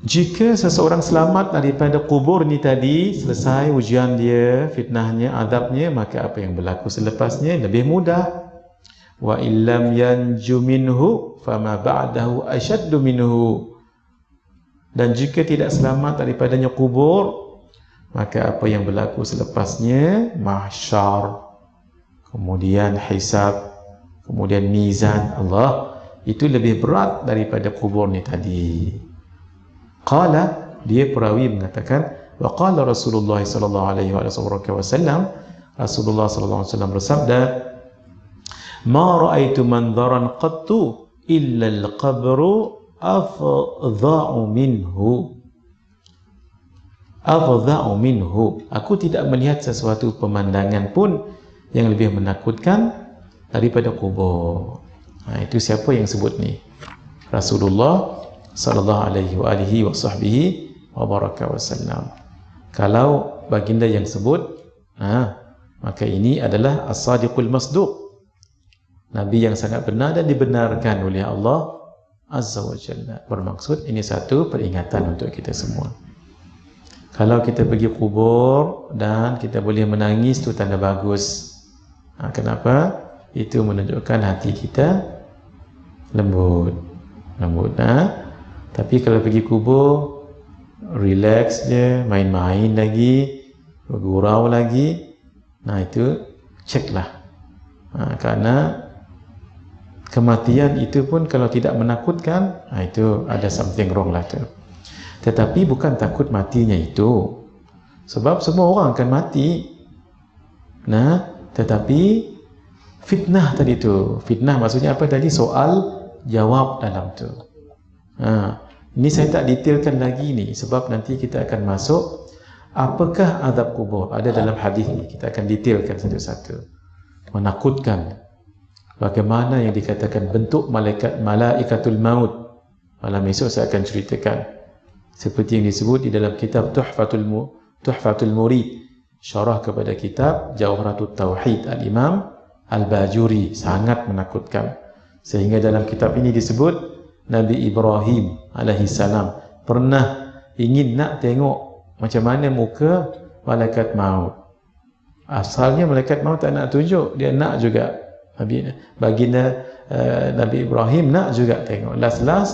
Jika seseorang selamat daripada kubur ni tadi, selesai ujian dia, fitnahnya, azabnya, maka apa yang berlaku selepasnya lebih mudah. Wa illam yanju minhu fama ba'dahu ashaddu minhu. Dan jika tidak selamat daripadanya kubur, maka apa yang berlaku selepasnya, mahsyar, kemudian hisab, kemudian mizan Allah, itu lebih berat daripada kubur ni tadi. Qala, dia perawi mengatakan, wa qala Rasulullah sallallahu alaihi wasallam, Rasulullah sallallahu alaihi wasallam bersabda, ma ra'aitu manzaran qattu illa al-qabru afdha'u minhu. Afdha'u minhu. Aku tidak melihat sesuatu pemandangan pun yang lebih menakutkan daripada kubur. Itu siapa yang sebut ni? Rasulullah sallallahu alaihi wa sahbihi wa baraka wasallam. Kalau baginda yang sebut, maka ini adalah as-sadiqul masduq, Nabi yang sangat benar dan dibenarkan oleh Allah Azza wa Jalla. Bermaksud ini satu peringatan untuk kita semua. Kalau kita pergi kubur dan kita boleh menangis, itu tanda bagus. Kenapa? Itu menunjukkan hati kita lembut. Tapi kalau pergi kubur, relax je, main-main lagi, bergurau lagi, itu ceklah. Kerana kematian itu pun kalau tidak menakutkan, itu ada something wrong lah tu. Tetapi bukan takut matinya itu, sebab semua orang akan mati. Tetapi fitnah tadi tu, fitnah maksudnya apa tadi? Soal jawab dalam tu. Ini saya tak detailkan lagi ni, sebab nanti kita akan masuk apakah azab kubur. Ada dalam hadis ni, kita akan detailkan satu-satu. Menakutkan. Bagaimana yang dikatakan bentuk malaikatul maut. Malam esok saya akan ceritakan. Seperti yang disebut di dalam kitab Tuhfatul Murid, syarah kepada kitab Jawharatut Tauhid Al-Imam Al-Bajuri, sangat menakutkan. Sehingga dalam kitab ini disebut Nabi Ibrahim alaihi salam pernah ingin nak tengok macam mana muka malaikat maut. Asalnya malaikat maut tak nak tunjuk, dia nak juga. Baginda Nabi Ibrahim nak juga tengok. Last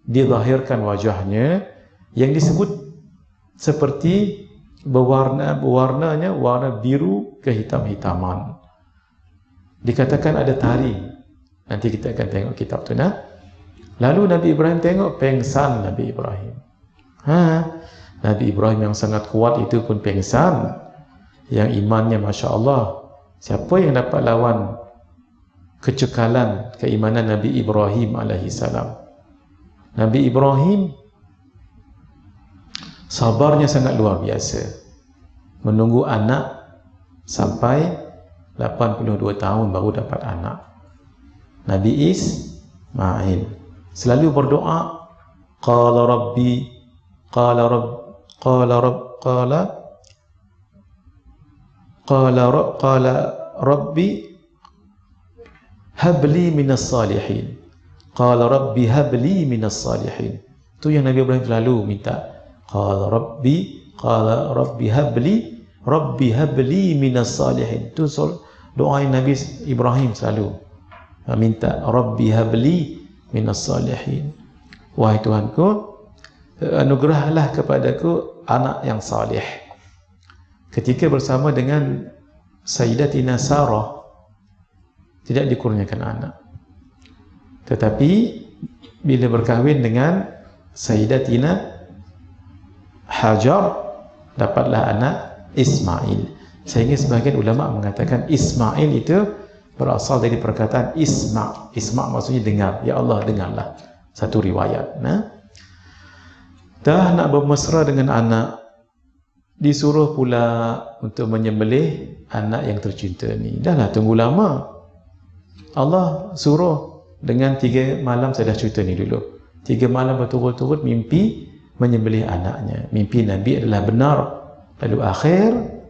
dizahirkan wajahnya yang disebut seperti berwarnanya warna biru kehitam-hitaman. Dikatakan ada taring. Nanti kita akan tengok kitab tu. Lalu Nabi Ibrahim tengok, pengsan Nabi Ibrahim. Nabi Ibrahim yang sangat kuat itu pun pengsan. Yang imannya Masya Allah. Siapa yang dapat lawan kecekalan keimanan Nabi Ibrahim alaihi salam? Nabi Ibrahim sabarnya sangat luar biasa. Menunggu anak sampai 82 tahun baru dapat anak. Nabi Ismail selalu berdoa, qala rabbi habli minas salihin. Qala rabbi habli minas salihin. Itu yang Nabi Ibrahim selalu minta. Qala rabbi habli minas salihin. Itu doa Nabi Ibrahim selalu minta, rabbi habli minas salihin. Wahai Tuhanku, anugerahlah kepadaku anak yang salih. Ketika bersama dengan Sayyidatina Sarah tidak dikurniakan anak, tetapi bila berkahwin dengan Sayyidatina Hajar dapatlah anak Ismail. Sehingga sebahagian ulama mengatakan Ismail itu berasal dari perkataan Isma'. Isma' maksudnya dengar. Ya Allah, dengarlah. Satu riwayat. Dah nak bermesra dengan anak, disuruh pula untuk menyembelih anak yang tercinta ni. Dah lah tunggu lama. Allah suruh dengan 3 malam, saya dah cerita ni dulu. 3 malam berturut-turut mimpi menyembelih anaknya. Mimpi Nabi adalah benar. Lalu akhir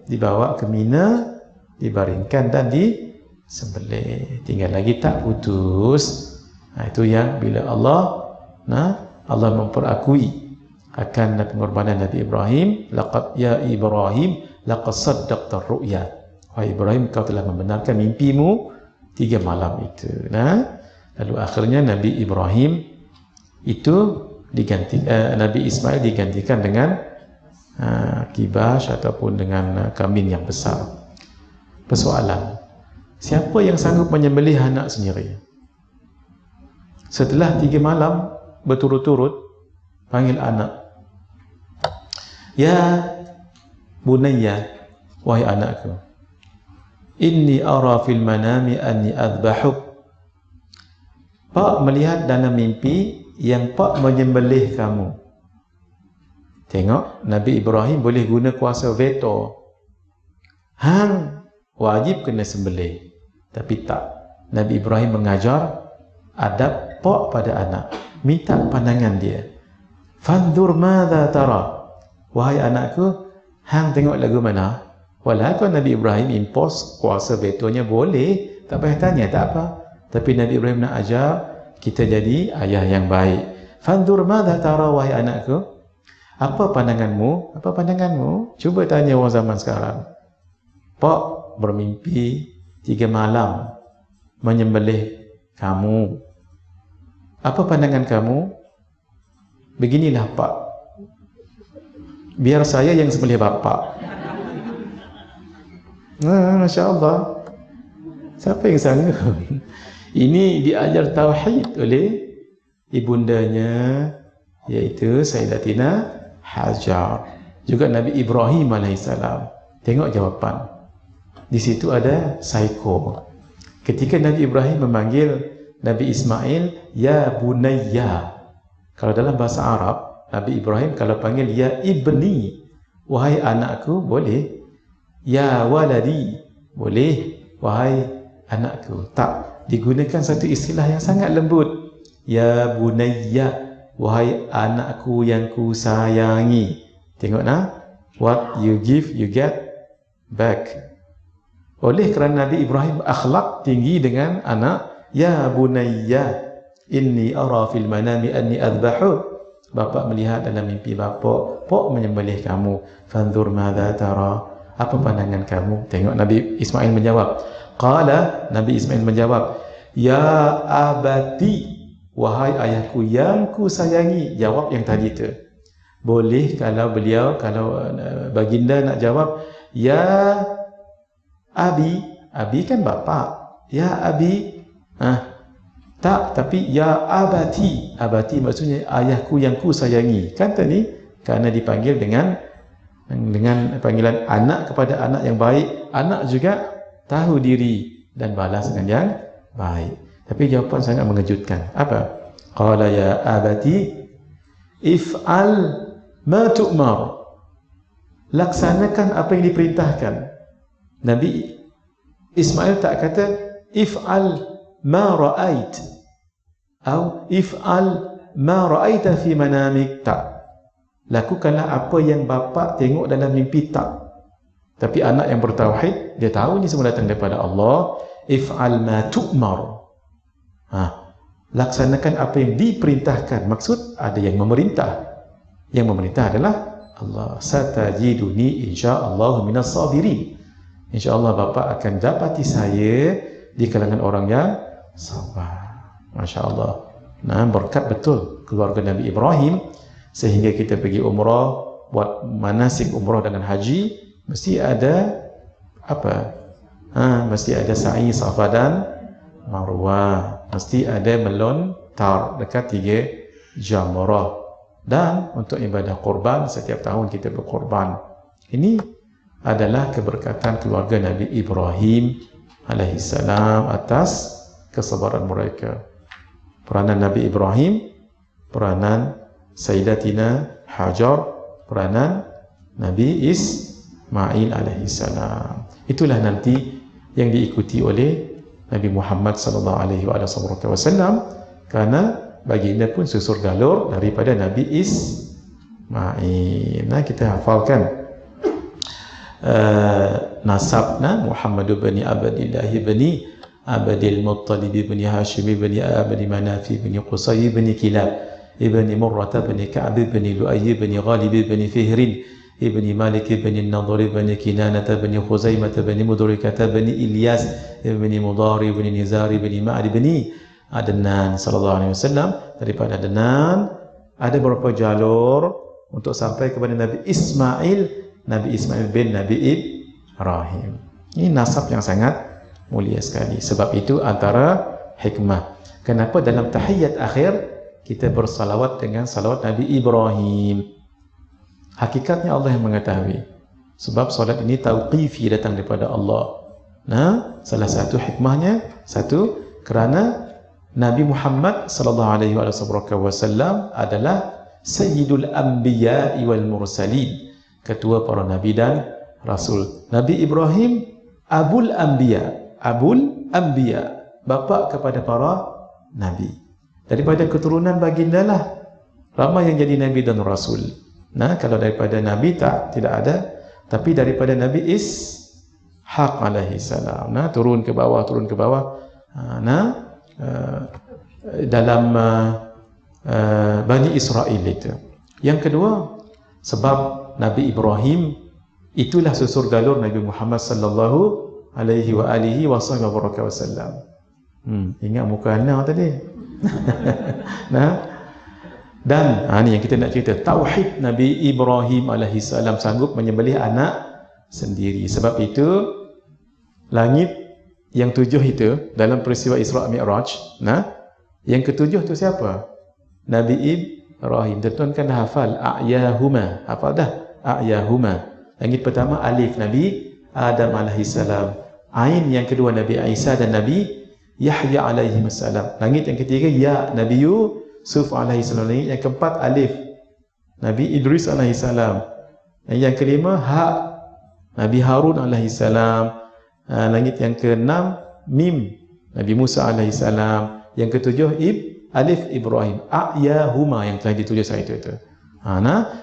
dibawa ke Mina, dibaringkan dan disembelih. Tinggal lagi tak putus. Itu yang bila Allah memperakui akan pengorbanan Nabi Ibrahim. Laqad ya Ibrahim laqad saddaqta ru'ya. Wahai Ibrahim, kau telah membenarkan mimpimu 3 malam itu. Lalu akhirnya Nabi Ibrahim itu diganti, Nabi Ismail digantikan dengan kibas ataupun dengan kambing yang besar. Persoalan, siapa yang sanggup menyembelih anak sendiri? Setelah 3 malam berturut-turut panggil anak, ya bunayya, wahai anakku, inni ara fil manami anni adbahuk. Pak melihat dalam mimpi yang Pak menyembelih kamu. Tengok, Nabi Ibrahim boleh guna kuasa veto. Hang wajib kena sembelih. Tapi tak. Nabi Ibrahim mengajar adab Pak pada anak. Minta pandangan dia. Fanzur madza tara. Wahai anakku, hang tengok lagu mana? Walaupun Nabi Ibrahim impose kuasa vetonya boleh, tak payah tanya, tak apa. Tapi Nabi Ibrahim nak ajar kita jadi ayah yang baik. Fanzur madza tara, wahai anakku. Apa pandanganmu? Apa pandanganmu? Cuba tanya orang zaman sekarang. Pak bermimpi 3 malam menyembelih kamu. Apa pandangan kamu? Beginilah Pak, biar saya yang sembelih Bapak. Masya Allah. Siapa yang sanggup? Ini diajar tauhid oleh ibundanya, iaitu Sayyidatina Hajar. Juga Nabi Ibrahim AS. Tengok jawapan. Di situ ada saiko. Ketika Nabi Ibrahim memanggil Nabi Ismail, ya bunayya. Kalau dalam bahasa Arab, Nabi Ibrahim kalau panggil ya ibni, wahai anakku, boleh. Ya waladi, boleh. Wahai anakku. Tak, digunakan satu istilah yang sangat lembut. Ya bunayya, wahai anakku yang ku sayangi. Tengok what you give, you get back. Oleh kerana Nabi Ibrahim akhlak tinggi dengan anak, ya bunayya inni ara fil manami anni adbahu. Bapa melihat dalam mimpi bapa, Pak menyembelih kamu. Fanzur madza tara, apa pandangan kamu? Tengok Nabi Ismail menjawab. Qala, Nabi Ismail menjawab, ya abati, wahai ayahku yang ku sayangi. Jawab yang tadi tu. Boleh kalau baginda nak jawab, ya abi. Abi kan bapa. Ya abi. Tak, tapi ya abati. Abati maksudnya ayahku yang ku sayangi. Kan tadi kerana dipanggil dengan panggilan anak kepada anak yang baik. Anak juga tahu diri dan balas dengan yang baik. Tapi jawapan sangat mengejutkan. Apa? Qala ya abati if'al ma tu'mar. Laksanakan apa yang diperintahkan. Nabi Ismail tak kata if'al ma ra'ait atau if'al ma ra'aita fi manamik. Tak. Lakukanlah apa yang bapa tengok dalam mimpi. Tak. Tapi anak yang bertauhid, dia tahu ni semua datang daripada Allah. If'al ma tu'mar. Laksanakan apa yang diperintahkan. Maksud ada yang memerintah. Yang memerintah adalah Allah. Satajiduni insya'allahu minas sabirin. InsyaAllah bapa akan dapati saya di kalangan orang yang sabar. Masya Allah. Berkat betul keluarga Nabi Ibrahim sehingga kita pergi umrah, buat manasik umrah dengan haji, mesti ada apa? Mesti ada sa'i Safa dan Marwah, mesti ada melontar dekat 3 jamrah. Dan untuk ibadah korban, setiap tahun kita berkorban. Ini adalah keberkatan keluarga Nabi Ibrahim alaihissalam atas kesabaran mereka. Peranan Nabi Ibrahim, peranan Sayyidatina Hajar, peranan Nabi Ismail alaihissalam. Itulah nanti yang diikuti oleh Nabi Muhammad sallallahu alaihi wasallam, kerana baginda pun susur galur daripada Nabi Ismail. Nah, kita hafalkan nasabna Muhammad bin Abdillah bin Abdil Muttalib bin Hashim bin Abdi Manaf bin Qusay bin Kilab ibn Murrah bin Ka'b bin Lu'ay bin Ghalib bin Fihr ibn Malik bin Nadhr bin Kinanah bin Khuzaimah bin Mudrikah bin Ilyas ibn Mudari bin Nizar bin Ma'ad bin Adnan sallallahu alaihi wasallam. Daripada Adnan ada beberapa jalur untuk sampai kepada Nabi Ismail, Nabi Ismail bin Nabi Ibrahim. Ini nasab yang sangat mulia sekali. Sebab itu antara hikmah kenapa dalam tahiyat akhir kita bersalawat dengan salawat Nabi Ibrahim. Hakikatnya Allah yang mengetahui. Sebab salat ini tauqifi, datang daripada Allah. Nah, salah satu hikmahnya, satu, kerana Nabi Muhammad sallallahu alaihi wasallam adalah Sayyidul Anbiya wal Mursalin, ketua para nabi dan rasul. Nabi Ibrahim Abul Anbiya, bapa kepada para nabi. Daripada keturunan baginda lah ramai yang jadi nabi dan rasul. Nah, kalau daripada nabi tidak ada, tapi daripada Nabi Ishaq alaihi salam. Nah, turun ke bawah. Dalam Bani Israel itu. Yang kedua, sebab Nabi Ibrahim itulah susur galur Nabi Muhammad sallallahu alaihi wasallam. Ingat muka anak tadi. Nah, dan ini yang kita nak cerita, tauhid Nabi Ibrahim alaihi salam sanggup menyembelih anak sendiri. Sebab itu langit yang 7 itu dalam peristiwa Isra Mi'raj, yang ke-7 tu siapa? Nabi Ibrahim. Tuan kan dah hafal a'yahuma. Hafal dah? A'yahuma. Langit pertama alif Nabi Adam alaihi salam. Ain yang kedua Nabi Isa dan Nabi Yahya alaihi salam. Langit yang ketiga ya Nabi Yusuf alaihi salam. Langit yang keempat alif Nabi Idris alaihi salam. Yang kelima ha Nabi Harun alaihi salam. Langit yang keenam mim Nabi Musa alaihi salam. Yang ketujuh alif Ibrahim. A'yahuma yang telah ditulis itu.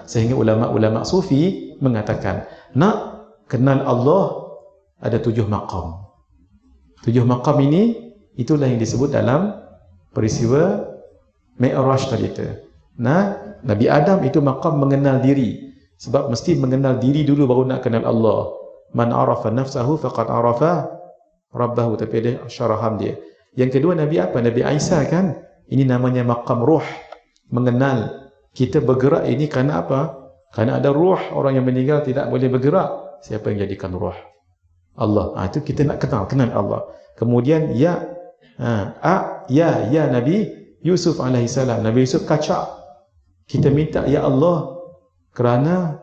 Sehingga ulama-ulama sufi mengatakan, nak kenal Allah ada 7 maqam. 7 maqam ini, itulah yang disebut dalam peristiwa Mi'raj tadi itu. Nabi Adam itu maqam mengenal diri. Sebab mesti mengenal diri dulu baru nak kenal Allah. Man arafa nafsahu faqad arafa rabbahu. Tapi ada syarahan dia. Yang kedua Nabi apa? Nabi Isa kan? Ini namanya maqam ruh. Mengenal kita bergerak ini kerana apa? Kerana ada ruh. Orang yang meninggal tidak boleh bergerak. Siapa yang jadikan ruh? Allah. Itu kita nak kenal Allah. Kemudian ya Nabi Yusuf alaihissalam. Nabi Yusuf kacak. Kita minta ya Allah kerana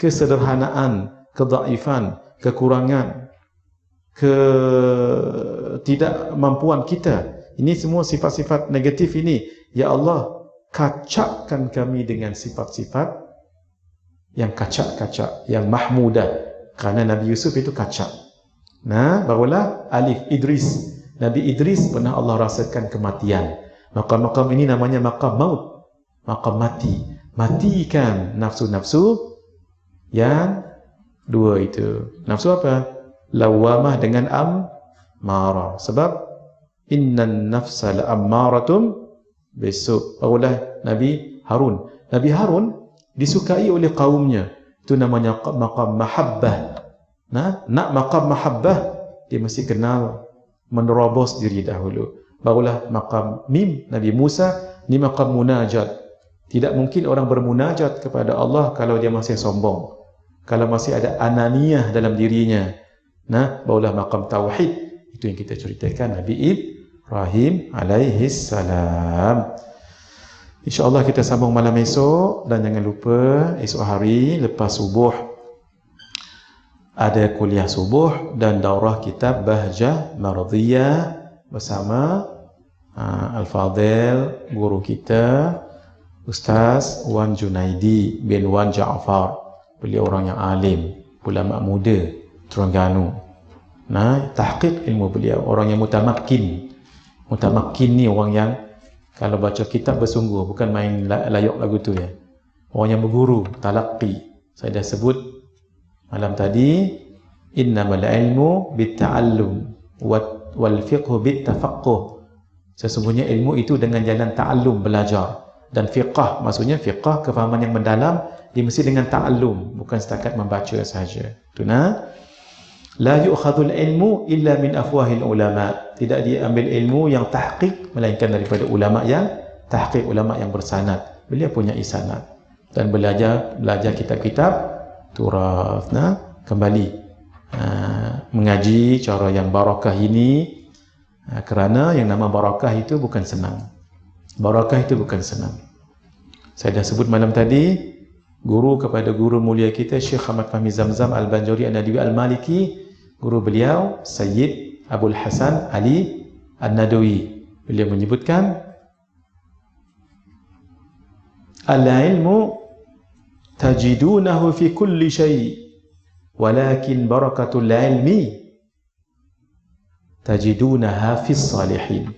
kesederhanaan, kedaifan, kekurangan, ketidakmampuan kita. Ini semua sifat-sifat negatif ini. Ya Allah, kacakkan kami dengan sifat-sifat yang kacak-kacak, yang mahmudah. Kerana Nabi Yusuf itu kacak. Barulah alif Idris. Nabi Idris pernah Allah rasakan kematian. Maqam-maqam ini namanya maqam maut. Maqam mati. Matikan nafsu-nafsu yang 2 itu. Nafsu apa? Lawamah dengan ammarah. Sebab innan nafsa la'ammaratum bisu'. Barulah Nabi Harun. Nabi Harun disukai oleh kaumnya. Itu namanya maqam mahabbah. Nak maqam mahabbah, dia mesti kenal menerobos diri dahulu. Barulah maqam mim Nabi Musa, ni maqam munajat. Tidak mungkin orang bermunajat kepada Allah kalau dia masih sombong, kalau masih ada ananiyah dalam dirinya. Nah, barulah maqam tauhid. Itu yang kita ceritakan Nabi Ibrahim alaihis salam. InsyaAllah kita sambung malam esok, dan jangan lupa esok hari lepas subuh ada kuliah subuh dan daurah kitab Bahjah Mardiyah bersama Al-Fadhil, guru kita Ustaz Wan Junaidi bin Wan Ja'far. Beliau orang yang alim, ulama muda Terengganu. Nah, tahqiq ilmu beliau, orang yang mutamakkin. Mutamakkin ni orang yang kalau baca kitab bersungguh, bukan main layok lagu tu ya. Orang yang berguru, talaqqi. Saya dah sebut malam tadi, innamal ilmu bitta'allum wal fiqhu bittafaqquh. Sesungguhnya ilmu itu dengan jalan ta'allum, belajar. Dan fiqh, maksudnya fiqh, kefahaman yang mendalam, dia mesti dengan ta'allum, bukan setakat membaca sahaja. Itu nah. La yu'khadhul ilmu illa min afwahil ulama. Tidak diambil ilmu yang tahqiq melainkan daripada ulama yang tahqiq, ulama yang bersanad. Beliau punya isanad dan belajar kitab-kitab turath. Nah, kembali mengaji cara yang barakah ini, kerana yang nama barakah itu bukan senang. Barakah itu bukan senang. Saya dah sebut malam tadi, guru kepada guru mulia kita Syekh Ahmad Fahmi Zamzam Al-Banjari An-Nadawi Al-Maliki, guru beliau Sayyid Abdul Hasan Ali An-Nadawi. Beliau menyebutkan al-ilmu tajidunahu fi kulli syai' walakin barakatul ilmi tajidunaha fis salihin.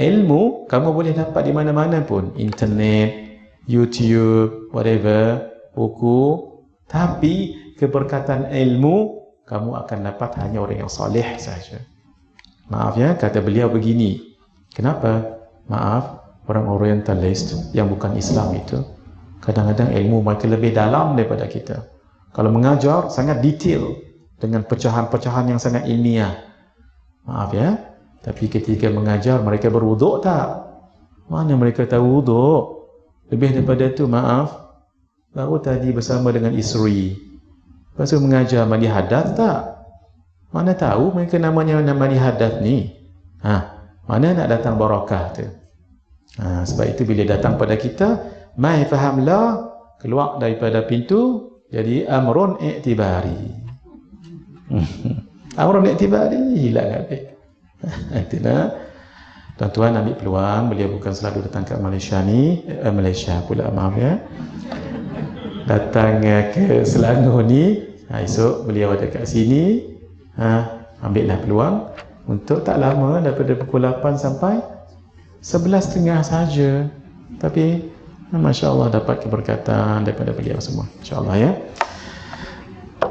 Ilmu kamu boleh dapat di mana-mana pun, internet, YouTube, whatever, buku, tapi keberkatan ilmu kamu akan dapat hanya orang yang soleh saja. Maaf ya, kata beliau begini. Kenapa? Maaf, orang orientalis yang bukan Islam itu kadang-kadang ilmu mereka lebih dalam daripada kita. Kalau mengajar sangat detail dengan pecahan-pecahan yang sangat ilmiah. Maaf ya, tapi ketika mengajar mereka berwuduk tak? Mana mereka tahu wuduk? Lebih daripada itu, maaf, baru tadi bersama dengan isteri, lepas tu mengajar mandi hadas tak? Mana tahu mereka namanya mandi hadas ni? Mana nak datang barakah tu? Sebab itu bila datang pada kita, mai fahamlah, keluar daripada pintu, jadi amrun i'tibari. Amrun i'tibari, hilang habis. Itulah. Tuan-tuan ambil peluang, beliau bukan selalu datang ke Malaysia ni, Malaysia pula, maaf ya. Datang ke Selangor ni, esok beliau ada kat sini. Ambillah peluang untuk tak lama, daripada pukul 8 sampai 11.30 saja. Tapi Masya Allah dapat keberkatan daripada beliau semua, Insya Allah ya.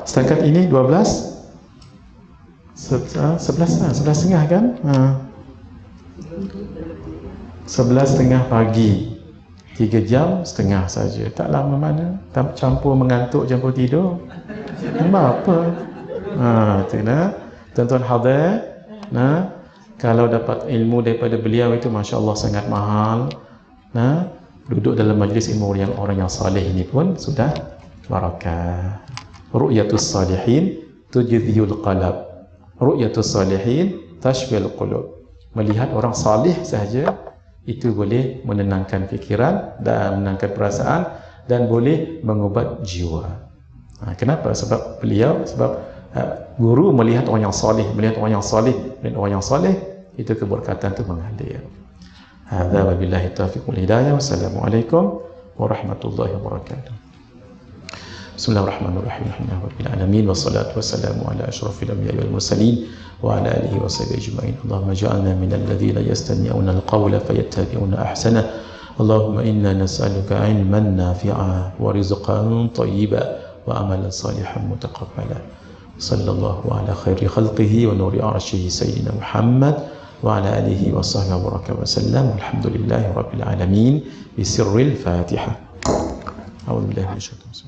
Setakat ini 12 11.30 kan? 11.30 pagi, 3 jam setengah saja, tak lama mana. Campur mengantuk, campur tidur, apa? Itulah tuan-tuan hadir. Kalau dapat ilmu daripada beliau itu Masya Allah sangat mahal. Duduk dalam majlis ilmu orang yang salih ini pun sudah barakah. Ru'yatus salihin tujziyul qalb, ru'yatus salihin tashfil qulub. Melihat orang salih sahaja itu boleh menenangkan fikiran dan menenangkan perasaan dan boleh mengubat jiwa. Kenapa? Sebab guru melihat orang yang salih, melihat orang yang salih, dan orang yang salih itu keberkatan itu mengalir. Hadza wabillahi taufiq wal hidayah. Wassalamualaikum warahmatullahi wabarakatuh. Bismillahirrahmanirrahim. Alhamdulillahirabbil alamin wassalatu wassalamu ala asyrafil anbiya'i wal mursalin wa ala alihi wa sahbihi ajma'in. Allahumma ij'alna minal ladzina yastami'una al-qawla fayattabi'una ahsana. Allahumma inna nas'aluka 'ilman nafi'a wa rizqan thayyiban wa amalan salihan mutaqabbala. Sallallahu ala khairi khalqihi wa nuri arsyihi sayyidina Muhammad wa ala alihi wa sahbihi wa baraka wa sallam. Alhamdulillahi rabbil alamin bi sirril Fatihah. A'udzu billahi minasyaitonir rajim.